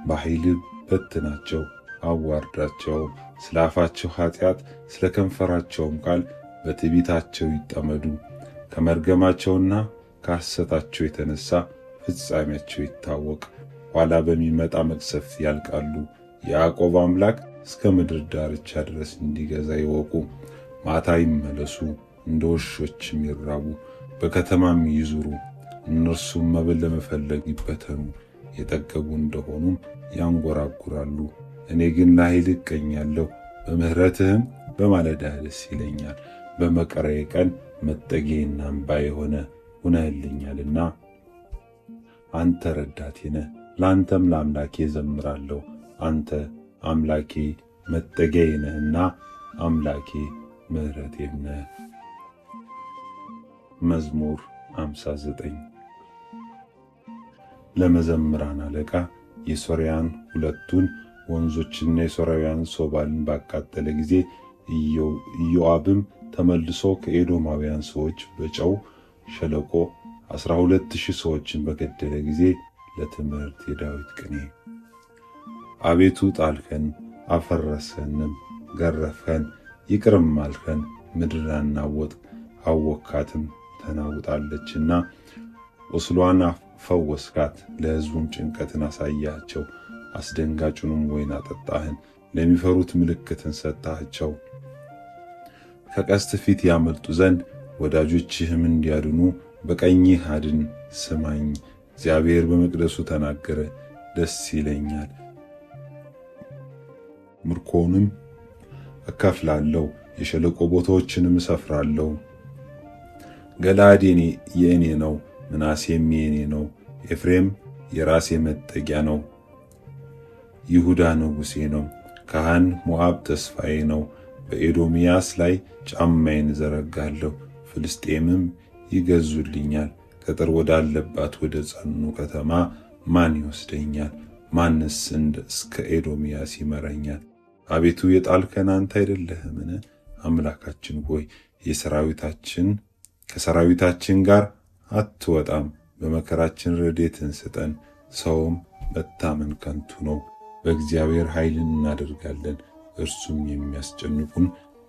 በኃይል በትናቸው፣ አዋርዳቸው። ስለ አፋቸው ኃጢአት ስለ ከንፈራቸውም ቃል በትዕቢታቸው ይጠመዱ። ከመርገማቸውና ከሐሰታቸው የተነሳ ፍጻሜያቸው ይታወቅ። ኋላ በሚመጣ መቅሰፍት ያልቃሉ። የያዕቆብ አምላክ እስከ ምድር ዳርቻ ድረስ እንዲገዛ ይወቁ። ማታ ይመለሱ፣ እንደ ውሾችም ይራቡ፣ በከተማም ይዙሩ። እነርሱም መብል ለመፈለግ ይበተኑ፣ የጠገቡ እንደሆኑም ያንጎራጉራሉ። እኔ ግን ለኃይልህ እቀኛለሁ፣ በምሕረትህም በማለዳ ደስ ይለኛል። በመከራዬ ቀን መጠጊያዬና አምባዬ ሆነህልኛልና አንተ ረዳቴ ነህ። ለአንተም ለአምላኬ እዘምራለሁ። አንተ አምላኬ መጠጊያዬ ነህና አምላኬ ምሕረቴም ነህ። መዝሙር 59 ለመዘምራን አለቃ የሶርያን ሁለቱን ወንዞችና የሶርያውያን ሶባልን ባቃጠለ ጊዜ ኢዮአብም ተመልሶ ከኤዶማውያን ሰዎች በጨው ሸለቆ 12,000 ሰዎችን በገደለ ጊዜ። ለትምህርት የዳዊት ቅኔ። አቤቱ ጣልከን፣ አፈረሰንም፣ ገረፍከን፣ ይቅርም አልከን። ምድርን አወካትም ተናውጣለችና፣ ቁስሏን ፈወስካት። ለሕዝቡም ጭንቀትን አሳያቸው። አስደንጋጩንም ወይን አጠጣህን፣ ለሚፈሩት ምልክትን ሰጣቸው። ከቀስት ፊት ያመልጡ ዘንድ ወዳጆችህም እንዲያድኑ በቀኝህ አድን። ስማኝ። እግዚአብሔር በመቅደሱ ተናገረ፣ ደስ ይለኛል። ምርኮንም እከፍላለሁ፣ የሸለቆ ቦታዎችንም እሰፍራለሁ። ገለዓድ የእኔ ነው፣ ምናሴም የእኔ ነው። ኤፍሬም የራሴ መጠጊያ ነው። ይሁዳ ንጉሴ ነው። ካህን ሞዓብ ተስፋዬ ነው። በኤዶምያስ ላይ ጫማዬን እዘረጋለሁ፣ ፍልስጤምም ይገዙልኛል። ቅጥር ወዳለባት ወደ ጸኑ ከተማ ማን ይወስደኛል? ማንስ እስከ ኤዶምያስ ይመራኛል? አቤቱ የጣልከን አንተ አይደለህምን? አምላካችን ሆይ ከሰራዊታችን ጋር አትወጣም። በመከራችን ረድኤትን ስጠን። ሰውም መታመን ከንቱ ነው። በእግዚአብሔር ኃይልን እናደርጋለን፣ እርሱም የሚያስጨንቁን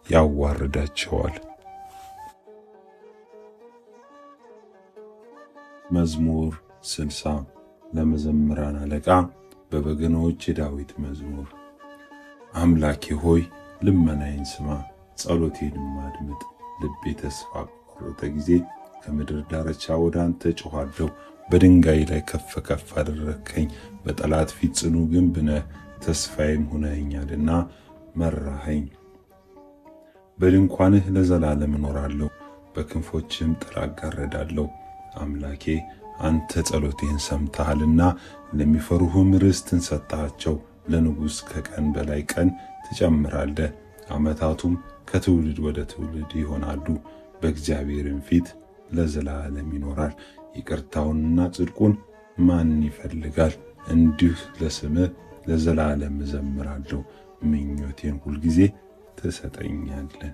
ያዋርዳቸዋል። መዝሙር 60 ለመዘምራን አለቃ በበገናዎች የዳዊት መዝሙር። አምላኬ ሆይ ልመናዬን ስማ፣ ጸሎቴንም አድምጥ። ልቤ ተስፋ በቆረጠ ጊዜ ከምድር ዳርቻ ወደ አንተ ጮኻለሁ። በድንጋይ ላይ ከፍ ከፍ አደረግከኝ፣ በጠላት ፊት ጽኑ ግንብ ነህ። ተስፋዬም ሆነኸኛልና መራኸኝ። በድንኳንህ ለዘላለም እኖራለሁ፣ በክንፎችህም ጥላ እጋረዳለሁ። አምላኬ አንተ ጸሎቴን ሰምተሃልና ለሚፈሩህም ርስትን ሰጥሃቸው። ለንጉሥ ከቀን በላይ ቀን ትጨምራለህ፣ ዓመታቱም ከትውልድ ወደ ትውልድ ይሆናሉ። በእግዚአብሔርም ፊት ለዘላለም ይኖራል። ይቅርታውንና ጽድቁን ማን ይፈልጋል? እንዲሁ ለስምህ ለዘላለም እዘምራለሁ። ምኞቴን ሁልጊዜ ትሰጠኛለህ።